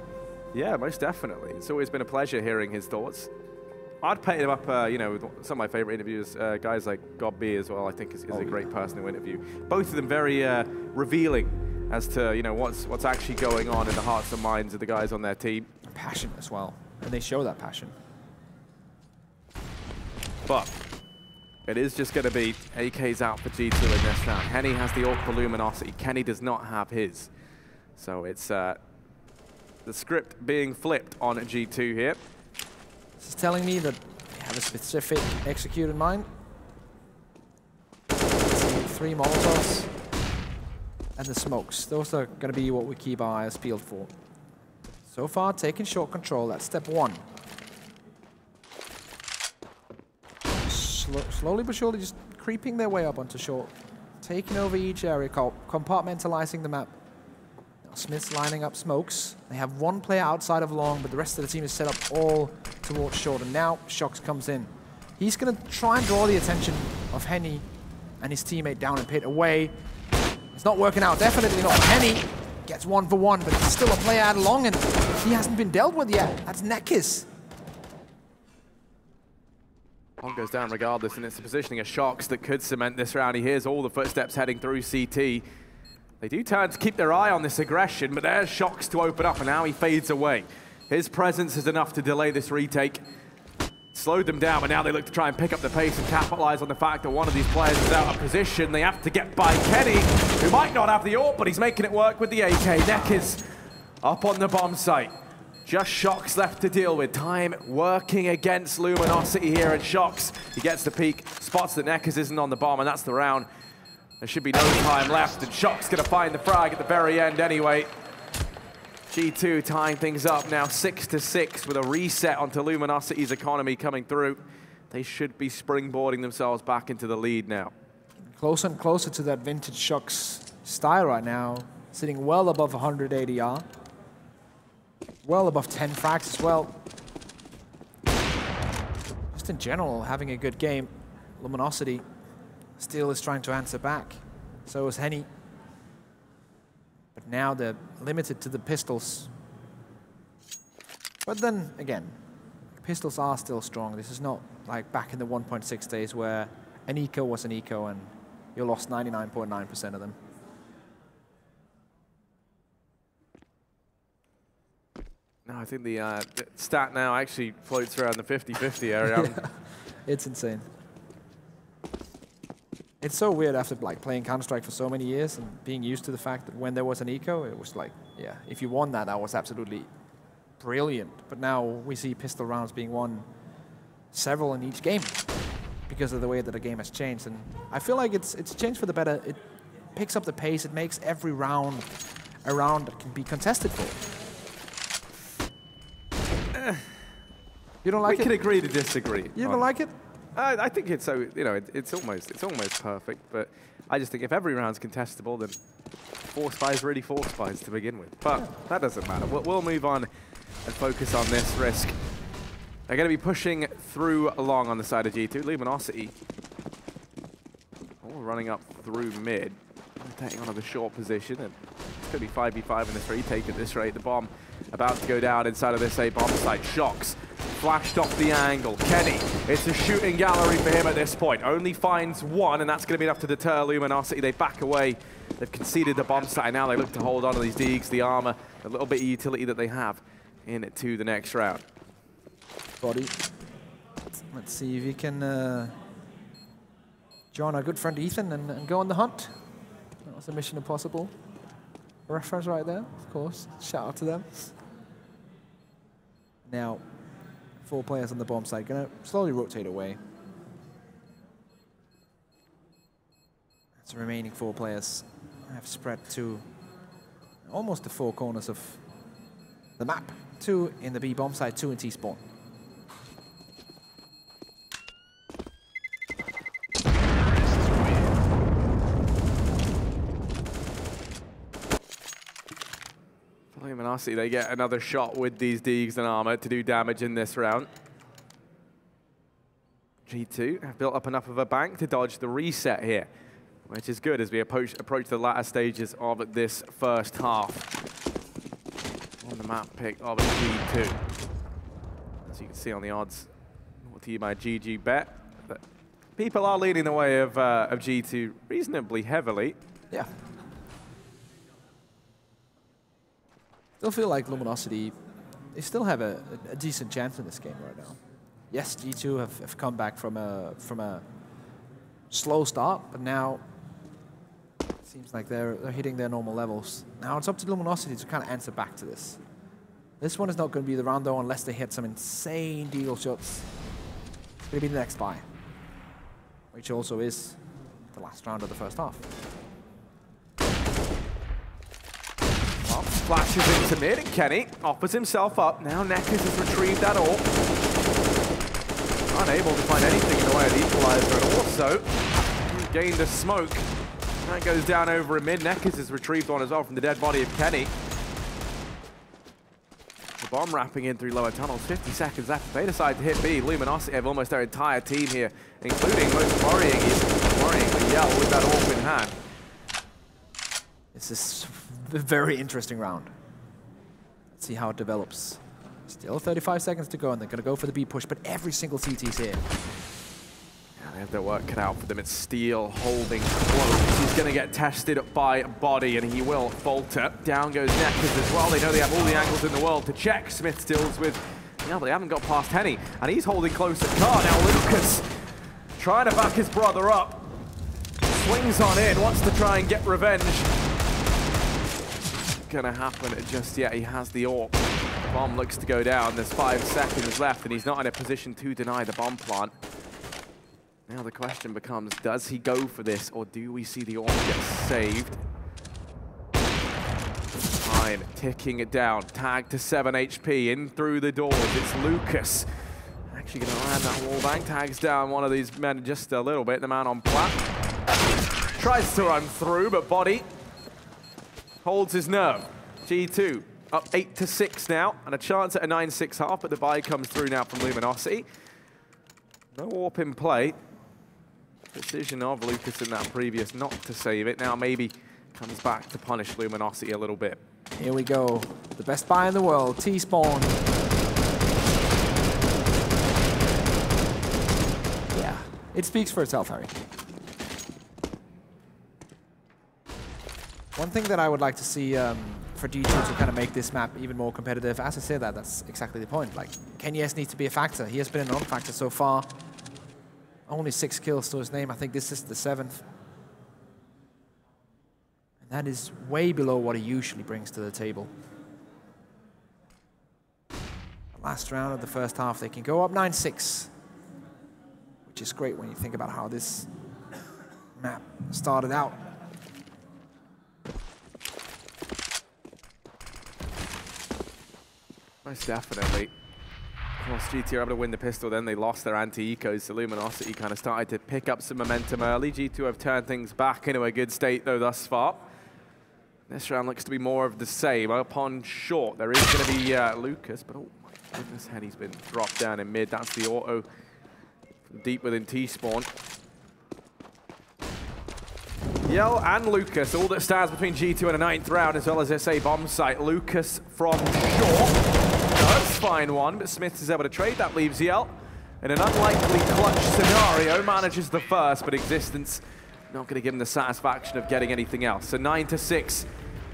Yeah, most definitely. It's always been a pleasure hearing his thoughts. I'd pay him up, you know, with some of my favorite interviews, guys like God B as well, I think is a great person to interview. Both of them very revealing as to, you know, what's actually going on in the hearts and minds of the guys on their team. Passion as well, and they show that passion. But it is just going to be AK's out for G2 in this round. Henny has the AWP for Luminosity. Kenny does not have his. So it's the script being flipped on G2 here. This is telling me that they have a specific execute in mind. 3 Molotovs and the smokes. Those are going to be what we keep our eyes peeled for. So far, taking short control. That's step 1. Slowly but surely just creeping their way up onto short. Taking over each area, compartmentalizing the map. Now Smith's lining up smokes. They have 1 player outside of long, but the rest of the team is set up all towards short. And now Shox comes in. He's going to try and draw the attention of Henny and his teammate down in pit away. It's not working out. Definitely not. Henny gets 1 for 1, but there's still a player out long, and he hasn't been dealt with yet. That's Nekis. One goes down regardless, and it's the positioning of Shox that could cement this round. He hears all the footsteps heading through CT. They do turn to keep their eye on this aggression, but there's Shox to open up, and now he fades away. His presence is enough to delay this retake. Slowed them down, but now they look to try and pick up the pace and capitalize on the fact that one of these players is out of position. They have to get by Kenny, who might not have the AWP, but he's making it work with the AK. Nekis up on the bomb site. Just Shox left to deal with. Time working against Luminosity here, and Shox, he gets the peek, spots that Nekis isn't on the bomb, and that's the round. There should be no time left, and Shox gonna find the frag at the very end anyway. G2 tying things up now 6-6 with a reset onto Luminosity's economy coming through. They should be springboarding themselves back into the lead now. Closer and closer to that vintage Shox style right now, sitting well above 100 ADR. Well above 10 frags as well. Just in general, having a good game. Luminosity still is trying to answer back. So is Henny. But now they're limited to the pistols. But then, again, pistols are still strong. This is not like back in the 1.6 days where an eco was an eco and you lost 99.9% of them. No, I think the stat now actually floats around the 50-50 area. Yeah. It's insane. It's so weird after like playing Counter-Strike for so many years and being used to the fact that when there was an eco, it was like, yeah, if you won that, that was absolutely brilliant. But now we see pistol rounds being won several in each game because of the way that the game has changed. And I feel like it's changed for the better. It picks up the pace. It makes every round a round that can be contested for. You don't like it? We can agree to disagree. You don't like it? I think it's so, you know, it's almost perfect, but I just think if every round's contestable, then 4 spies really 4 spies to begin with. But yeah, that doesn't matter. We'll move on and focus on this risk. They're going to be pushing through along on the side of G2. Luminosity all running up through mid, taking on the short position, and it's going to be 5v5 in this retake at this rate. The bomb about to go down inside of this A bomb site. Shox flashed off the angle. Kenny, it's a shooting gallery for him at this point. Only finds 1, and that's going to be enough to deter Luminosity. They back away. They've conceded the bomb site. Now they look to hold on to these digs, the armor, a little bit of utility that they have into the next round. Body. Let's see if we can join our good friend Ethan and go on the hunt. That was a Mission Impossible reference right there, of course. Shout out to them. Now, 4 players on the bomb site, gonna slowly rotate away. As the remaining 4 players have spread to almost the 4 corners of the map. 2 in the B bomb site, 2 in T-spawn. Luminosity, they get another shot with these digs and armor to do damage in this round. G2 have built up enough of a bank to dodge the reset here. which is good as we approach the latter stages of this first half. On the map pick of G2. As you can see on the odds, brought to you by GG Bet. But people are leaning the way of G2 reasonably heavily. Yeah. Still feel like Luminosity, they still have a decent chance in this game right now. Yes, G2 have come back from a slow start, but now it seems like they're hitting their normal levels. Now it's up to Luminosity to kind of answer back to this. This one is not going to be the round though unless they hit some insane deagle shots. It's going to be the next buy, which also is the last round of the first half. Well, splashes into mid, and Kenny offers himself up. Now Neckers has retrieved that all. Unable to find anything in the way of the equalizer, and also he's gained a smoke. That goes down over in mid. Neckers has retrieved one as well from the dead body of Kenny. The bomb wrapping in through lower tunnels. 50 seconds left. They decide to hit B. Luminosity have almost their entire team here, including most worrying the Yell with that orb in hand. This is a very interesting round. Let's see how it develops. Still 35 seconds to go, and they're going to go for the B push, but every single CT's here. Yeah, they have their work cut out for them. It's Steel holding close. He's going to get tested by Body, and he will falter. Down goes Neckers as well. They know they have all the angles in the world to check. Smith stills with, yeah, but they haven't got past Henny, and he's holding close at Car. Now Lucas trying to back his brother up. Swings on in, wants to try and get revenge. Gonna happen just yet. He has the AWP. The bomb looks to go down. There's 5 seconds left, and he's not in a position to deny the bomb plant. Now the question becomes, does he go for this, or do we see the AWP get saved? Time ticking it down. Tag to 7 HP. In through the doors. It's Lucas. Actually gonna land that wall bang. Tags down one of these men just a little bit. The man on plat tries to run through, but Body holds his nerve. G2 up 8-6 now, and a chance at a 9-6 half, but the buy comes through now from Luminosity. No AWP in play. Decision of Lucas in that previous not to save it. Now maybe comes back to punish Luminosity a little bit. Here we go. The best buy in the world, T-Spawn. Yeah, it speaks for itself, Harry. One thing that I would like to see for G2 to kind of make this map even more competitive, as I said that's exactly the point. Like, Kenyes needs to be a factor. He has been a non-factor so far. Only 6 kills to his name. I think this is the 7th. And that is way below what he usually brings to the table. The last round of the first half, they can go up 9-6. Which is great when you think about how this map started out. Most definitely. Of course, GT are able to win the pistol, then they lost their anti-ecos, so Luminosity kind of started to pick up some momentum early. G2 have turned things back into a good state, though, thus far. This round looks to be more of the same. Up on short, there is going to be Lucas, but oh my goodness, Henny's been dropped down in mid. That's the auto from deep within T-Spawn. Yell and Lucas, all that stands between G2 and a 9th round, as well as SA bomb site. Lucas from short does find one, but Smith is able to trade. That leaves Yell in an unlikely clutch scenario. Manages the first, but Existence not going to give him the satisfaction of getting anything else. So 9-6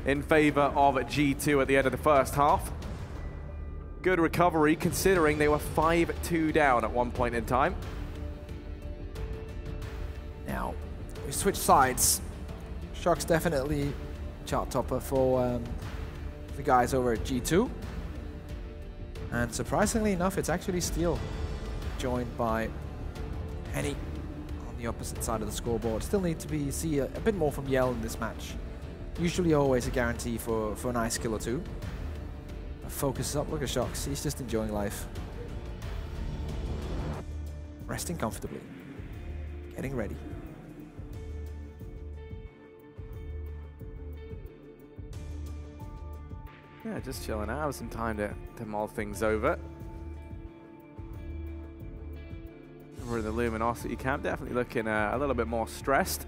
in favor of G2 at the end of the first half. Good recovery, considering they were 5-2 down at one point in time. Now, we switch sides. Shock's definitely chart topper for the guys over at G2. And surprisingly enough, it's actually Steel, joined by Henny on the opposite side of the scoreboard. Still need to see a bit more from Yell in this match. Usually always a guarantee for a nice kill or two. Focus up, look at Shocks, he's just enjoying life. Resting comfortably, getting ready. Yeah, just chilling out, have some time to mull things over. Over in the Luminosity camp, definitely looking a little bit more stressed.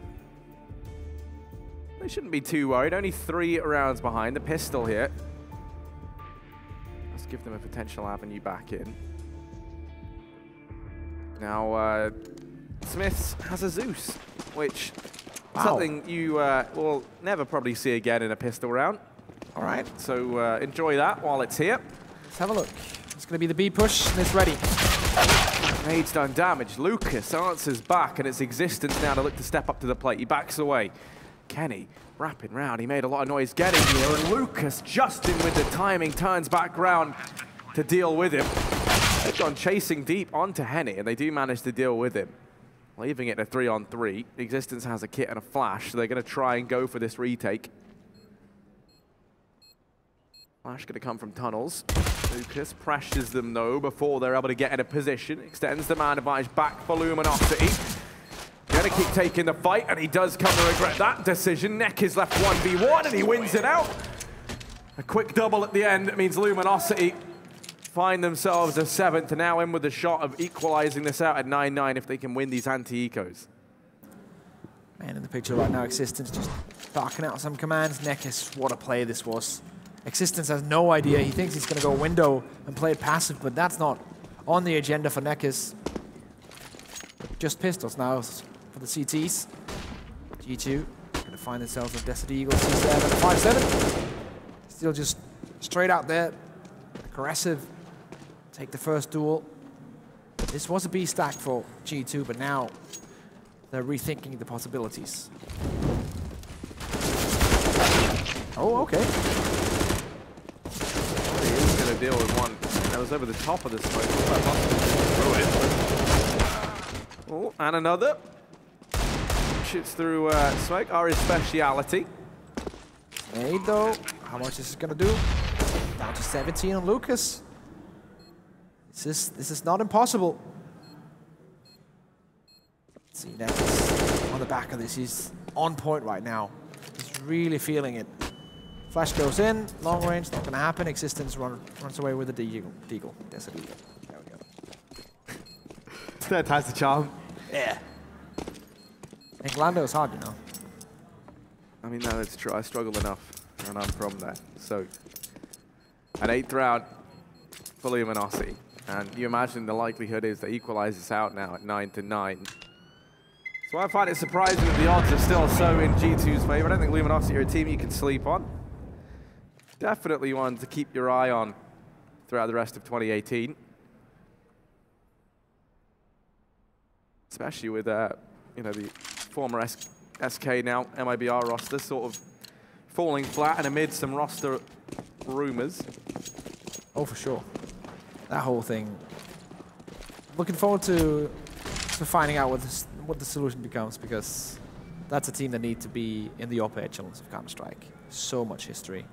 They shouldn't be too worried. Only 3 rounds behind. The pistol here. Let's give them a potential avenue back in. Now, Smiths has a Zeus, which is something you will never probably see again in a pistol round. All right, so enjoy that while it's here. Let's have a look. It's going to be the B push. It's ready. Nade's done damage. Lucas answers back, and it's Existence now to look to step up to the plate. He backs away. Kenny wrapping round. He made a lot of noise getting here, and Lucas, just in with the timing, turns back round to deal with him. They've gone chasing deep onto Henny, and they do manage to deal with him, leaving it a 3-on-3. Existence has a kit and a flash, so they're going to try and go for this retake. Flash going to come from tunnels. Lucas pressures them, though, before they're able to get in a position. Extends the man advantage back for Luminosity. Going to keep taking the fight, and he does come to regret that decision. Neck is left 1v1, and he wins it out. A quick double at the end means Luminosity find themselves a 7th, and now in with the shot of equalizing this out at 9-9 if they can win these anti-ecos. Man in the picture right now, Existence just barking out some commands. Nekis, what a play this was. Existence has no idea. He thinks he's going to go window and play it passive, but that's not on the agenda for Nekis. Just pistols now for the CTs. G2 going to find themselves with Desert Eagle, C7, 5-7. Still just straight out there, aggressive. Take the first duel. This was a B stack for G2, but now they're rethinking the possibilities. Oh, okay. He is going to deal with one. That was over the top of the smoke. Oh, and another. Shoots through smoke. Ari's speciality. Nade, though. How much is this going to do? Down to 17 on Lucas. This is not impossible. Let's see, Nekis on the back of this. He's on point right now. He's really feeling it. Flash goes in, long range, not going to happen. Existence runs away with the Deagle. Desert Eagle. There we go. Third time's the charm. Yeah. And Glando is hard, you know. I mean, no, that's true. I struggle enough, and I'm from there. So, an 8th round for Luminosity. And you imagine the likelihood is that equalizes out now at 9-9. So I find it surprising that the odds are still so in G2's favor. I don't think Luminosity are a team you can sleep on. Definitely one to keep your eye on throughout the rest of 2018. Especially with, you know, the former SK now MIBR roster sort of falling flat and amid some roster rumors. Oh, for sure. That whole thing. Looking forward to finding out what the solution becomes, because that's a team that needs to be in the upper echelons of Counter-Strike. So much history.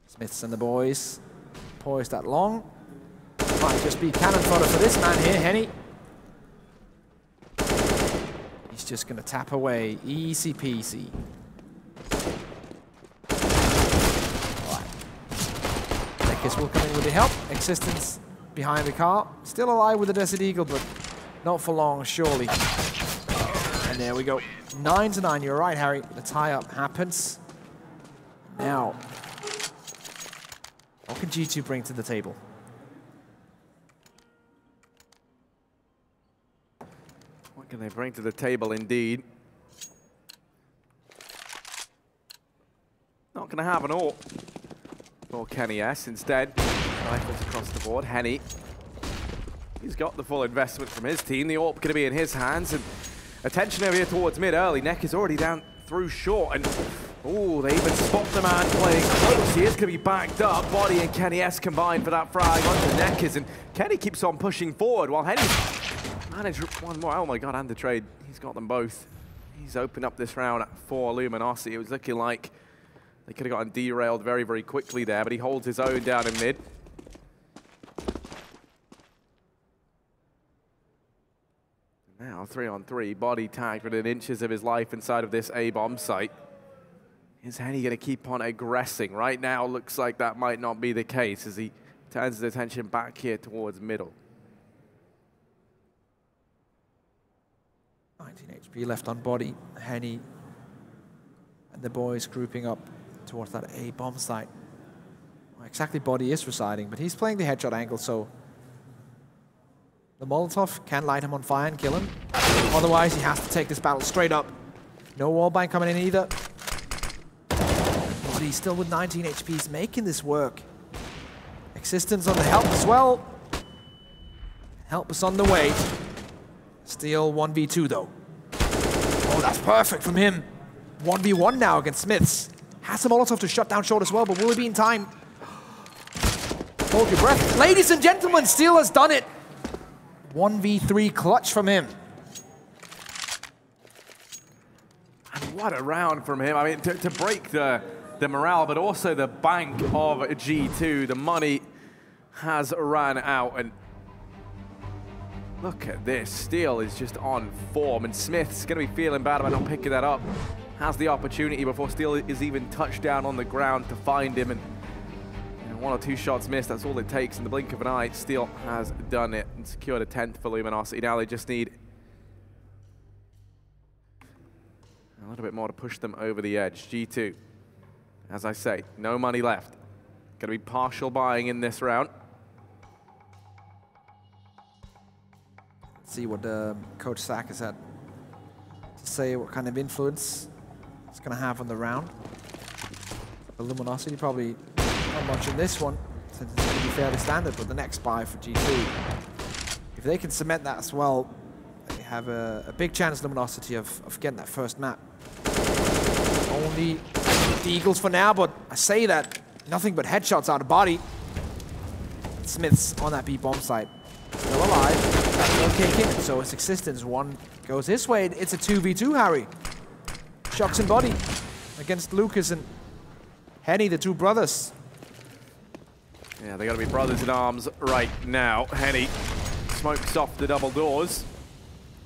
Smiths and the boys poised that long. Might just be cannon fodder for this man here, Henny. He's just going to tap away. Easy peasy. Will come in with the help. Existence behind the car. Still alive with the Desert Eagle, but not for long, surely. And there we go. 9-9. You're right, Harry. The tie-up happens. Now, what can G2 bring to the table? What can they bring to the table, indeed? Not going to have an AWP. Or Kenny S. Instead, rifles across the board. Henny, he's got the full investment from his team. The AWP going to be in his hands, and attention over here towards mid early. Neck is already down through short, and oh, they even spot the man playing close. He is going to be backed up. Body and Kenny S combined for that frag onto Neckers, and Kenny keeps on pushing forward while Henny managed one more. Oh my God, and the trade. He's got them both. He's opened up this round for Luminosity. It was looking like they could have gotten derailed very, very quickly there, but he holds his own down in mid. Now 3-on-3, body tagged within inches of his life inside of this A-bomb site. Is Henny going to keep on aggressing? Right now, looks like that might not be the case as he turns his attention back here towards middle. 19 HP left on body. Henny And the boys grouping up towards that A bomb site. Well, exactly Body is residing, but he's playing the headshot angle, so the Molotov can light him on fire and kill him. Otherwise, he has to take this battle straight up. No wallbang coming in either. But he's still with 19 HP. He's making this work. Existence on the help as well. Help is on the way. Still 1v2 though. Oh, that's perfect from him. 1v1 now against Smiths. Has a Molotov to shut down short as well, but will he be in time? Hold your breath. Ladies and gentlemen, Steel has done it. 1v3 clutch from him. And what a round from him. I mean, to break the morale, but also the bank of G2. The money has ran out, and look at this. Steel is just on form, and Smith's going to be feeling bad about not picking that up. Has the opportunity before Steel is even touched down on the ground to find him, and you know, 1 or 2 shots missed. That's all it takes in the blink of an eye. Steel has done it and secured a 10th for Luminosity. Now they just need a little bit more to push them over the edge. G2, as I say, no money left. Going to be partial buying in this round. Let's see what Coach Sack has had to say, what kind of influence it's going to have on the round. The Luminosity probably not much in this one, since it's going to be fairly standard, but the next buy for G2. If they can cement that as well, they have a big chance, Luminosity, of getting that first map. Only the Eagles for now, but I say that, nothing but headshots out of body. Smith's on that B bomb site. Still alive. That won't kick in, so its existence. One goes this way. It's a 2v2, Harry. Shocks in body against Lucas and Henny, the two brothers. Yeah, they got to be brothers in arms right now. Henny smokes off the double doors.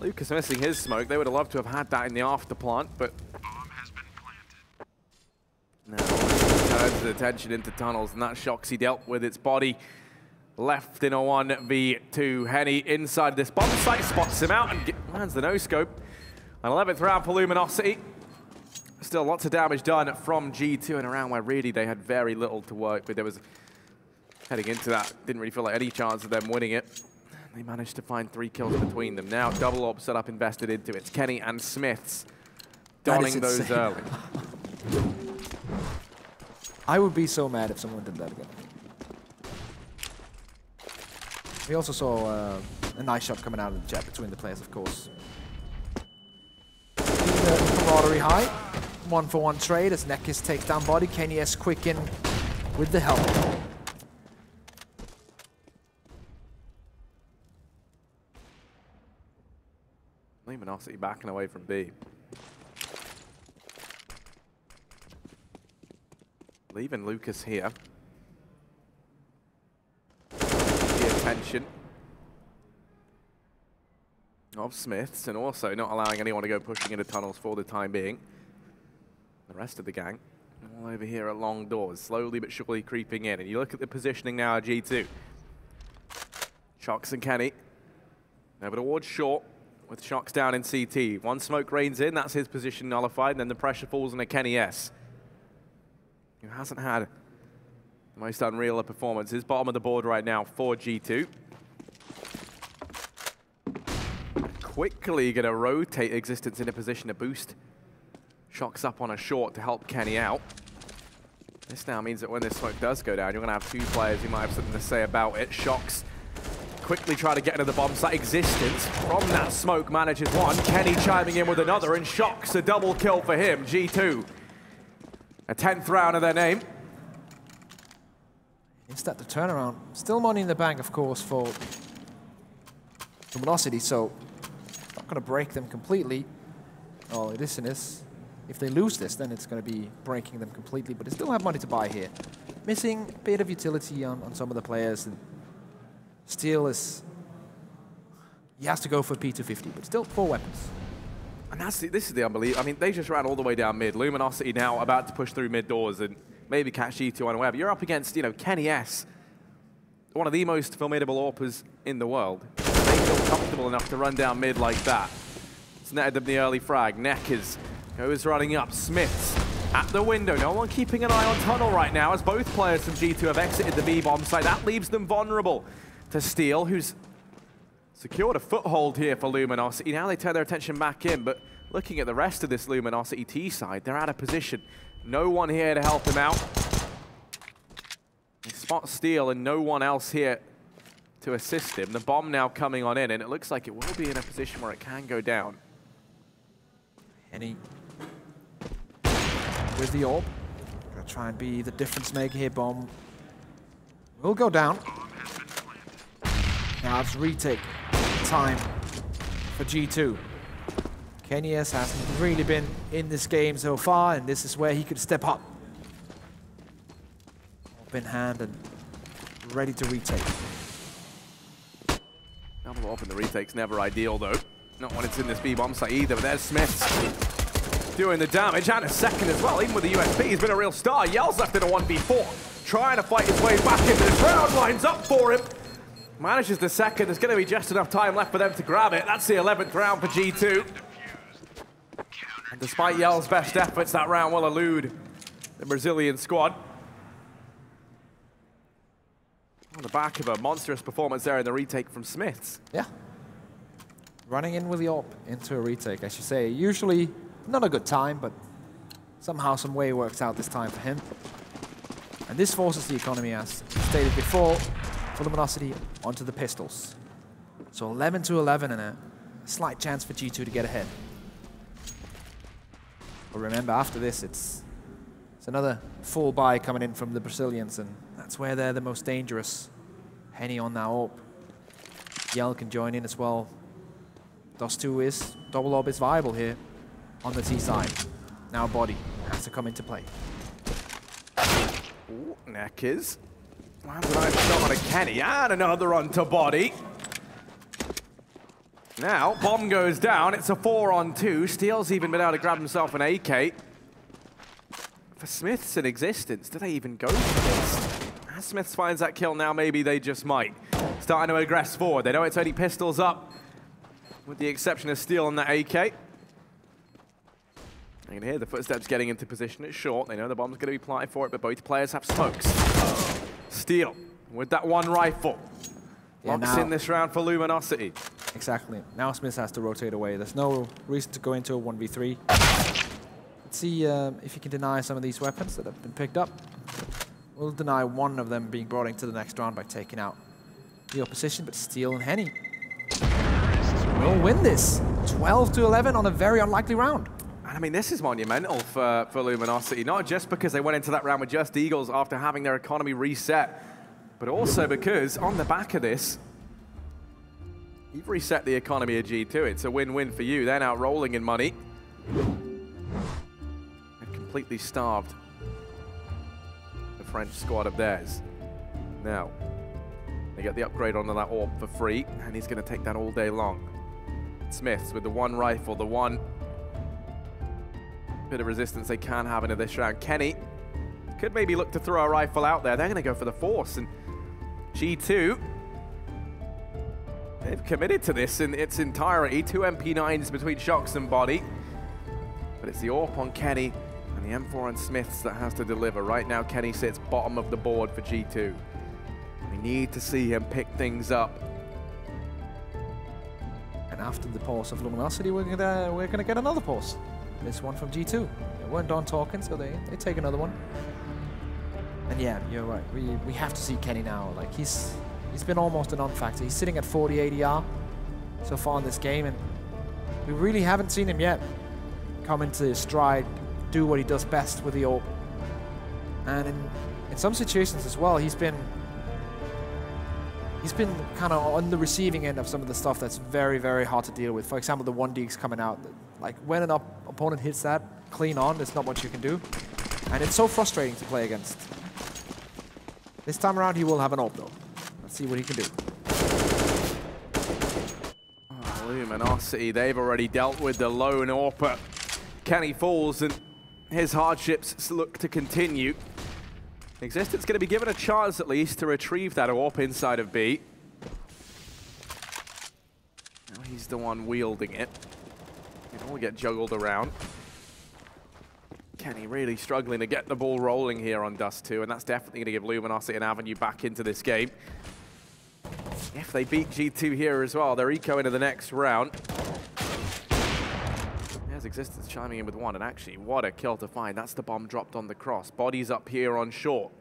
Lucas missing his smoke. They would have loved to have had that in the after plant, but now turns his attention into tunnels, and that Shoxy dealt with its body. Left in a 1v2. Henny inside this bomb site, spots him out and lands the no-scope. An 11th round for Luminosity. Still lots of damage done from G2 in a round where really they had very little to work with. There was, heading into that, didn't really feel like any chance of them winning it. They managed to find 3 kills between them. Now double orb setup invested into it. It's Kenny and Smiths donning those early. I would be so mad if someone did that again. We also saw a nice shot coming out of the jet between the players, of course. The camaraderie high. 1-for-1 trade as Nekis takes down body. Kenny S quick in with the help. Luminosity backing away from B. Leaving Lucas here. The attention of Smiths, and also not allowing anyone to go pushing into tunnels for the time being. The rest of the gang all over here at long doors, slowly but surely creeping in. And you look at the positioning now of G2. Shox and Kenny over towards short with Shox down in CT. One smoke rains in, that's his position nullified, and then the pressure falls on a Kenny S, who hasn't had the most unreal performances. Bottom of the board right now for G2. Quickly going to rotate Existence in a position to boost Shox up on a short to help Kenny out. This now means that when this smoke does go down, you're going to have 2 players who might have something to say about it. Shox quickly try to get into the bomb site. Existence from that smoke manages one. Kenny chiming in with another, and Shox a double kill for him. G2, a 10th round of their name. Is that the turnaround? Still money in the bank, of course, for Luminosity, so not going to break them completely. Oh, it is. If they lose this, then it's going to be breaking them completely, but they still have money to buy here. Missing a bit of utility on some of the players, and Steel is... He has to go for P250, but still 4 weapons. And this is the unbelievable. I mean, they just ran all the way down mid. Luminosity now about to push through mid doors and maybe catch G2 unaware. But you're up against, you know, Kenny S, one of the most formidable AWPers in the world. They feel comfortable enough to run down mid like that. It's netted them the early frag. Neckers goes running up. Smiths at the window. No one keeping an eye on Tunnel right now as both players from G2 have exited the B-bomb site. That leaves them vulnerable to Steel, who's secured a foothold here for Luminosity. Now they turn their attention back in, but looking at the rest of this Luminosity T side, they're out of position. No one here to help them out. They spot Steel and no one else here to assist him. The bomb now coming on in, and it looks like it will be in a position where it can go down. Henny with the orb. Gonna try and be the difference maker here. Bomb will go down. Now it's retake time for G2. Kenius hasn't really been in this game so far, and this is where he could step up. Orb in hand and ready to retake. Double orb in the retake's never ideal though. Not when it's in this B-bomb site either, but there's Smith doing the damage, and a second as well. Even with the USP, he's been a real star. Yell's left in a 1v4, trying to fight his way back into this round. Lines up for him. Manages the second. There's going to be just enough time left for them to grab it. That's the 11th round for G2. And despite Yell's best efforts, that round will elude the Brazilian squad. On the back of a monstrous performance there in the retake from Smiths. Yeah. Running in with the AWP into a retake, as you say. Usually not a good time, but somehow, some way works out this time for him. And this forces the economy, as stated before, for Luminosity onto the pistols. So 11 to 11 and a slight chance for G2 to get ahead. But remember, after this, it's another full buy coming in from the Brazilians, and that's where they're the most dangerous. Henny on now AWP. Yell can join in as well. DOS2 is, double orb is viable here on the T side. Now body has to come into play. Ooh, neck is. Lands a nice shot on a Kenny, and another onto body. Now, bomb goes down, it's a 4-on-2. Steel's even been able to grab himself an AK. For Smiths in existence, do they even go for this? As Smiths finds that kill now, maybe they just might. Starting to aggress forward. They know it's only pistols up, with the exception of Steel on that AK. You can hear the footsteps getting into position. It's short. They know the bomb's going to be planted for it, but both players have smokes. Steel with that one rifle. Yeah, locks in this round for Luminosity. Exactly. Now Smith has to rotate away. There's no reason to go into a 1v3. Let's see if he can deny some of these weapons that have been picked up. We'll deny one of them being brought into the next round by taking out the opposition, but Steel and Henny will win this. 12 to 11 on a very unlikely round. And I mean, this is monumental for Luminosity, not just because they went into that round with just Eagles after having their economy reset, but also because on the back of this, you've reset the economy of G2. It's a win-win for you. They're now rolling in money. They're completely starved the French squad of theirs. Now, they get the upgrade onto that AWP for free, and he's going to take that all day long. Smiths with the one rifle, the one bit of resistance they can have into this round. Kenny could maybe look to throw a rifle out there. They're going to go for the force, and G2, they've committed to this in its entirety. 2 MP9s between shocks and body, but it's the AWP on Kenny and the M4 on Smiths that has to deliver. Right now, Kenny sits bottom of the board for G2. We need to see him pick things up. And after the pause of Luminosity, we're gonna get another pause. This one from G2. They weren't done talking, so they take another one. And yeah, you're right. We have to see Kenny now. Like he's been almost a non-factor. He's sitting at 40 ADR so far in this game, and we really haven't seen him yet come into his stride, do what he does best with the AWP. And in some situations as well, he's been kind of on the receiving end of some of the stuff that's very, very hard to deal with. For example, the 1Ds coming out. Like when an opponent hits that clean on, there's not much you can do. And it's so frustrating to play against. This time around, he will have an AWP though. Let's see what he can do. Oh, Luminosity, they've already dealt with the lone AWPer. Kenny falls, and his hardships look to continue. Existence going to be given a chance at least to retrieve that AWP inside of B. Now he's the one wielding it. It all get juggled around. Kenny really struggling to get the ball rolling here on Dust 2, and that's definitely going to give Luminosity an avenue back into this game. If they beat G2 here as well, they're eco into the next round. There's Existence chiming in with one, and actually, what a kill to find. That's the bomb dropped on the cross. Bodies up here on short.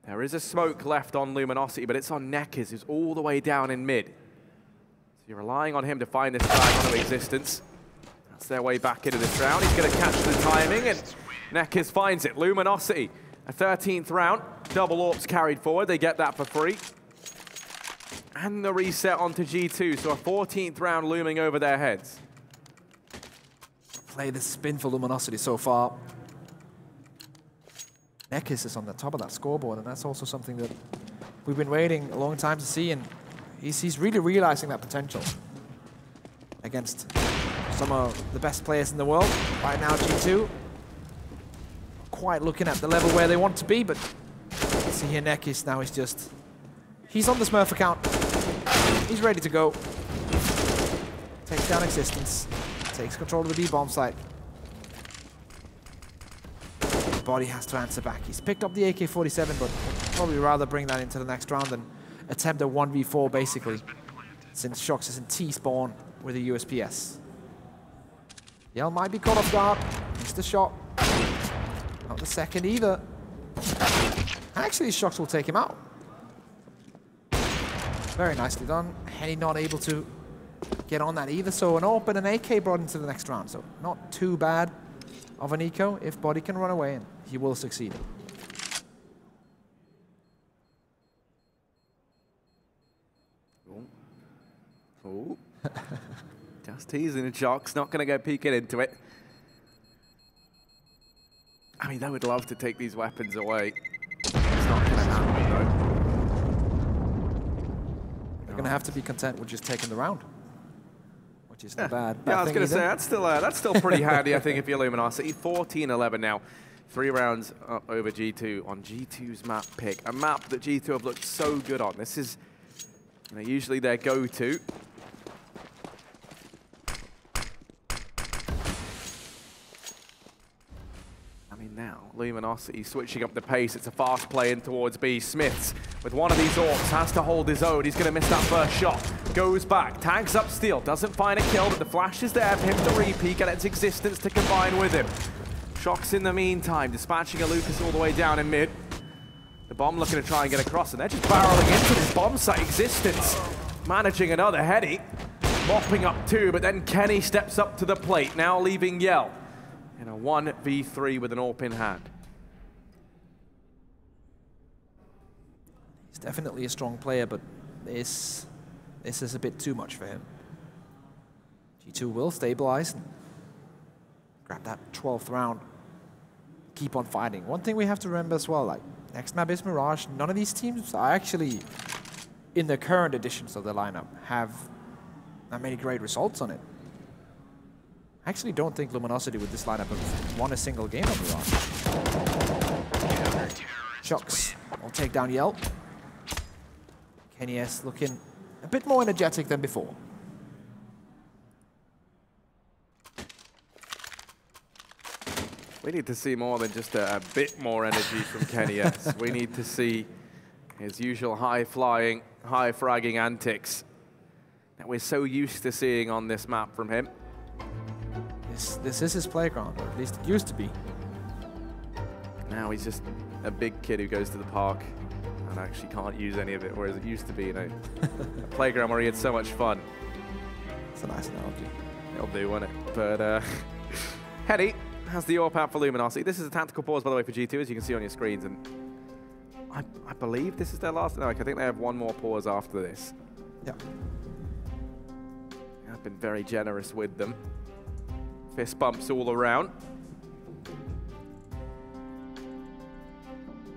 There is a smoke left on Luminosity, but it's on Nekiz, who's all the way down in mid. So you're relying on him to find this flag on Existence. That's their way back into this round. He's going to catch the timing, and Nekiz finds it. Luminosity, a 13th round. Double AWPs carried forward. They get that for free. And the reset onto G2, so a 14th round looming over their heads. Play the spin for Luminosity so far. Nekiz is on the top of that scoreboard, and that's also something that we've been waiting a long time to see, and he's really realizing that potential against some of the best players in the world. Right now, G2 quite looking at the level where they want to be, but see here, Nekiz now he's on the Smurf account. He's ready to go. Takes down Existence. Takes control of the B-bomb site. Body has to answer back. He's picked up the AK-47, but would probably rather bring that into the next round than attempt a 1v4, basically, since Shox is in T-spawn with a USPS. Yell might be caught off guard. Missed the shot. Not the second either. Actually, Shox will take him out. Very nicely done. Henny not able to get on that either, so an AWP and an AK brought into the next round, so not too bad of an eco if Body can run away, and he will succeed. Oh. Just teasing the Shox, not going to go peeking into it. I mean, they would love to take these weapons away. It's not going to happen, though. They're going to have to be content with just taking the round, which is not bad. Yeah, I was going to say, that's still pretty handy, I think, if you're Luminosity. 14-11 now. 3 rounds up over G2 on G2's map pick. A map that G2 have looked so good on. This is usually their go-to. I mean, now, Luminosity switching up the pace. It's a fast play in towards B. Smiths, with one of these AWPs, has to hold his own. He's going to miss that first shot. Goes back, tags up Steel, doesn't find a kill, but the flash is there for him to re-peek, and it's Existence to combine with him. Shox in the meantime, dispatching a Lucas all the way down in mid. The bomb looking to try and get across, and they're just barreling into this bomb site. Existence managing another heady, mopping up 2, but then Kenny steps up to the plate, now leaving Yell in a 1v3 with an AWP in hand. He's definitely a strong player, but this is a bit too much for him. G2 will stabilize and grab that 12th round. Keep on fighting. One thing we have to remember as well, like, next map is Mirage. None of these teams are actually, in the current editions of the lineup, have that many great results on it. I actually don't think Luminosity with this lineup have won a single game on Mirage. Shox will take down Yell. Kenny S looking a bit more energetic than before. We need to see more than just a bit more energy from Kenny S. We need to see his usual high-flying, high-fragging antics that we're so used to seeing on this map from him. This is his playground, or at least it used to be. Now he's just a big kid who goes to the park and actually can't use any of it, whereas it used to be, a playground where he had so much fun. It's a nice analogy. It'll do, won't it? But Henny has the AWP out for Luminosity. This is a tactical pause, by the way, for G2, as you can see on your screens. And I believe this is their last. No, I think they have one more pause after this. Yeah. I've been very generous with them. Fist bumps all around.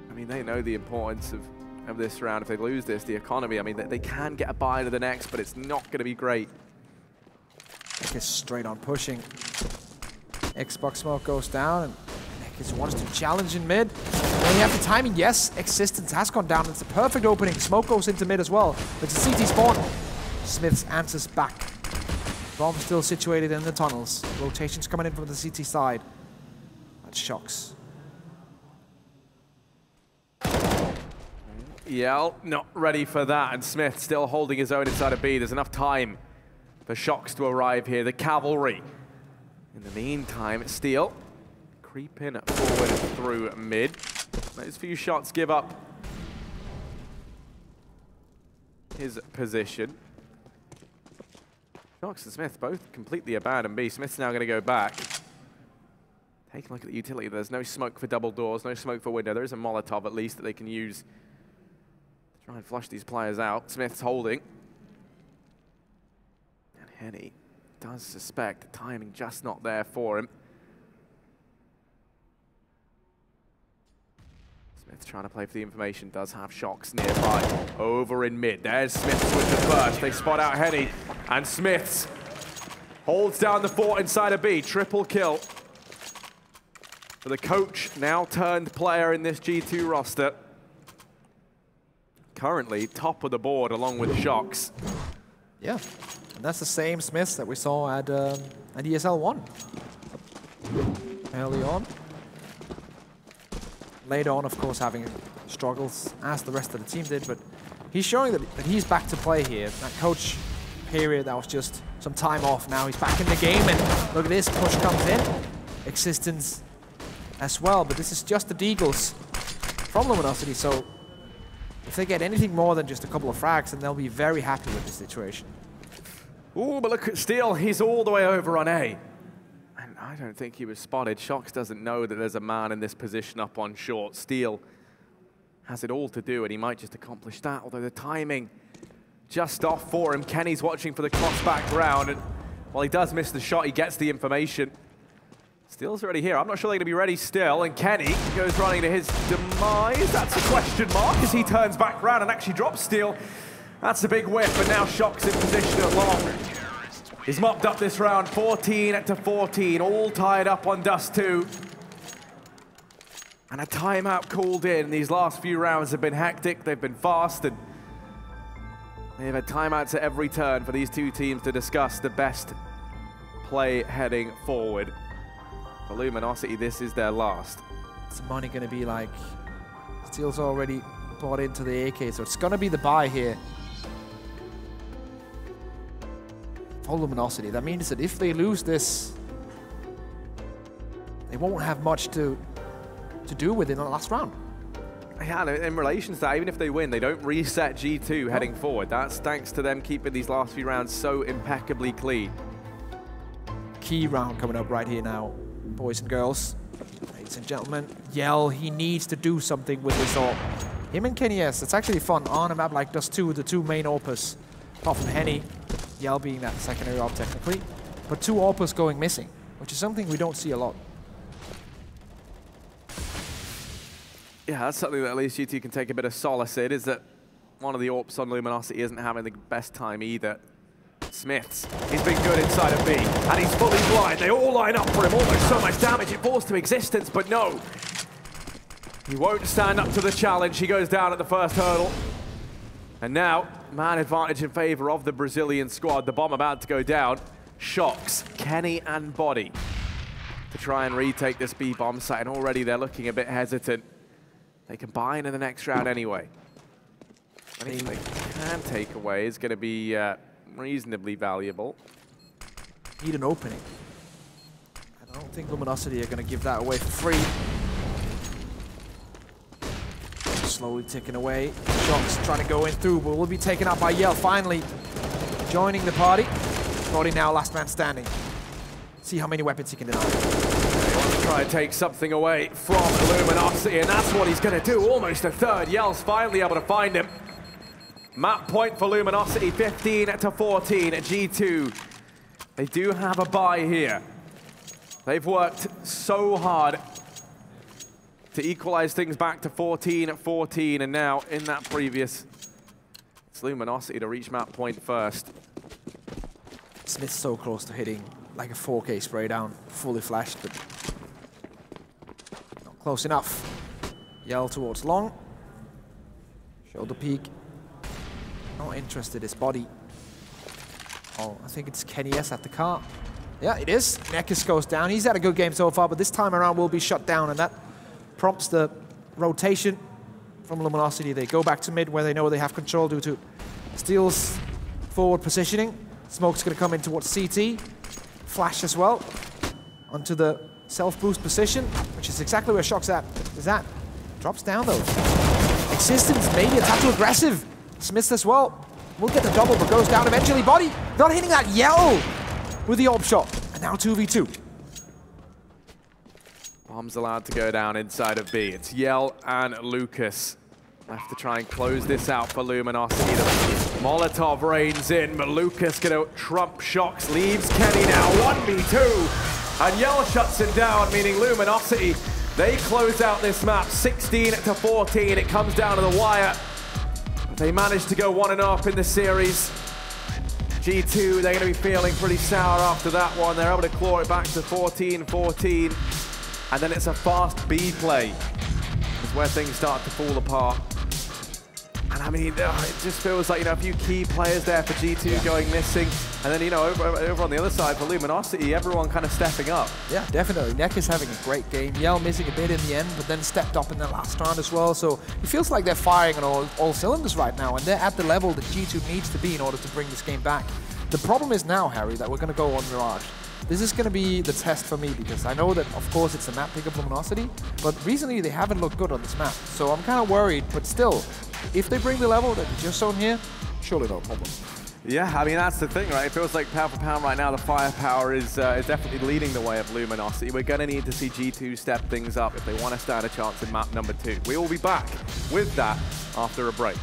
I mean, they know the importance of this round. If they lose this, the economy, I mean, they can get a bye to the next, but it's not going to be great. Nekiz straight on pushing. Xbox smoke goes down, and Nekiz wants to challenge in mid. When you have the timing, yes, Existence has gone down. It's a perfect opening. Smoke goes into mid as well. It's a CT spawn. Smiths answers back. Bomb still situated in the tunnels. Rotations coming in from the CT side. That's Shocks. Yell, not ready for that, and Smith still holding his own inside of B. There's enough time for Shocks to arrive here, the cavalry. In the meantime, Steel creeping forward through mid. Those few shots give up his position. Shocks and Smith both completely abandoned B. Smith's now going to go back. Take a look at the utility. There's no smoke for double doors, no smoke for window. There is a Molotov at least that they can use to try and flush these players out. Smith's holding. And Henny does suspect the timing just not there for him. Smith's trying to play for the information, does have Shocks nearby. Over in mid, there's Smith's with the burst. They spot out Henny, and Smith's holds down the fort inside of B. Triple kill for the coach, now turned player in this G2 roster. Currently top of the board along with Shocks. Yeah, and that's the same Smiths that we saw at ESL 1. Early on. Later on, of course, having struggles, as the rest of the team did, but he's showing that he's back to play here. That coach period, that was just some time off. Now he's back in the game, and look at this, push comes in. Existence as well, but this is just the Deagles from Luminosity, so if they get anything more than just a couple of frags, then they'll be very happy with the situation. Ooh, but look at Steel, he's all the way over on A. And I don't think he was spotted. Shocks doesn't know that there's a man in this position up on short. Steel has it all to do, and he might just accomplish that, although the timing just off for him. Kenny's watching for the cross back round, and while he does miss the shot, he gets the information. Steel's already here. I'm not sure they're going to be ready still, and Kenny goes running to his demise. That's a question mark as he turns back round and actually drops Steel. That's a big whiff, but now Shocks in position at long. He's mopped up this round, 14-14, all tied up on Dust 2. And a timeout called in. These last few rounds have been hectic, they've been fast, and they've had timeouts at every turn for these two teams to discuss the best play heading forward. For Luminosity, this is their last. What's the money going to be like? Steel's already bought into the AK, so it's going to be the buy here. For Luminosity, that means that if they lose this, they won't have much to do within the last round. Yeah, in relation to that, even if they win, they don't reset G2 heading forward. That's thanks to them keeping these last few rounds so impeccably clean. Key round coming up right here now, boys and girls. Ladies and gentlemen, Yell, he needs to do something with this AWP. Him and Kenny S, it's actually fun on a map like Dust 2, the two main AWPers. Apart from Henny, Yell being that secondary AWP technically. But two AWPers going missing, which is something we don't see a lot. Yeah, that's something that at least G2 can take a bit of solace in, is that one of the AWPs on Luminosity isn't having the best time either. Smiths, he's been good inside of B, and he's fully blind. They all line up for him, almost so much damage it falls to existence, but no. He won't stand up to the challenge. He goes down at the first hurdle. And now, man advantage in favor of the Brazilian squad. The bomb about to go down. Shocks, Kenny and Body to try and retake this B bomb site, and already they're looking a bit hesitant. They can buy in the next round anyway. Anything they can take away is going to be reasonably valuable. Need an opening. I don't think Luminosity are going to give that away for free. Slowly ticking away. Shocks trying to go in through, but will be taken out by Yell. Finally joining the party. Body now last man standing. See how many weapons he can deny. They want to try and take something away from Luminosity, and that's what he's going to do. Almost a third. Yell's finally able to find him. Map point for Luminosity, 15-14 at G2. They do have a buy here. They've worked so hard to equalize things back to 14-14, and now in that previous, it's Luminosity to reach map point first. Smith's so close to hitting like a 4K spray down, fully flashed, but not close enough. Yell towards long. Shoulder peek. Not interested, his Body. Oh, I think it's Kenny S at the car. Yeah, it is. Nekis goes down. He's had a good game so far, but this time around will be shut down, and that prompts the rotation from Luminosity. They go back to mid where they know they have control due to Steel's forward positioning. Smoke's going to come in towards CT. Flash as well onto the self-boost position, which is exactly where Shock's at. Is that? Drops down though. Existence maybe a tad too aggressive. Smith as well. Will get the double, but goes down eventually. Body not hitting that yell with the AWP shot. And now 2v2. Bombs allowed to go down inside of B. It's Yell and Lucas. Left to try and close this out for Luminosity. The Molotov reigns in, but Lucas gonna trump Shocks. Leaves Kenny now, 1v2. And Yell shuts him down, meaning Luminosity, they close out this map 16-14. It comes down to the wire. They managed to go 1-0 in the series. G2, they're gonna be feeling pretty sour after that one. They're able to claw it back to 14-14. And then it's a fast B play. It's where things start to fall apart. And I mean, it just feels like, a few key players there for G2 going missing. And then, over on the other side for Luminosity, everyone kind of stepping up. Yeah, definitely. Neck is having a great game. Yell missing a bit in the end, but then stepped up in the last round as well. So it feels like they're firing on all cylinders right now, and they're at the level that G2 needs to be in order to bring this game back. The problem is now, Harry, that we're going to go on Mirage. This is going to be the test for me, because I know that, of course, it's a map pick of Luminosity, but recently they haven't looked good on this map. So I'm kind of worried, but still, if they bring the level that we just shown here, surely no problem. Yeah, I mean, that's the thing, right? It feels like pound for pound right now, the firepower is definitely leading the way of Luminosity. We're going to need to see G2 step things up if they want to stand a chance in map number 2. We will be back with that after a break.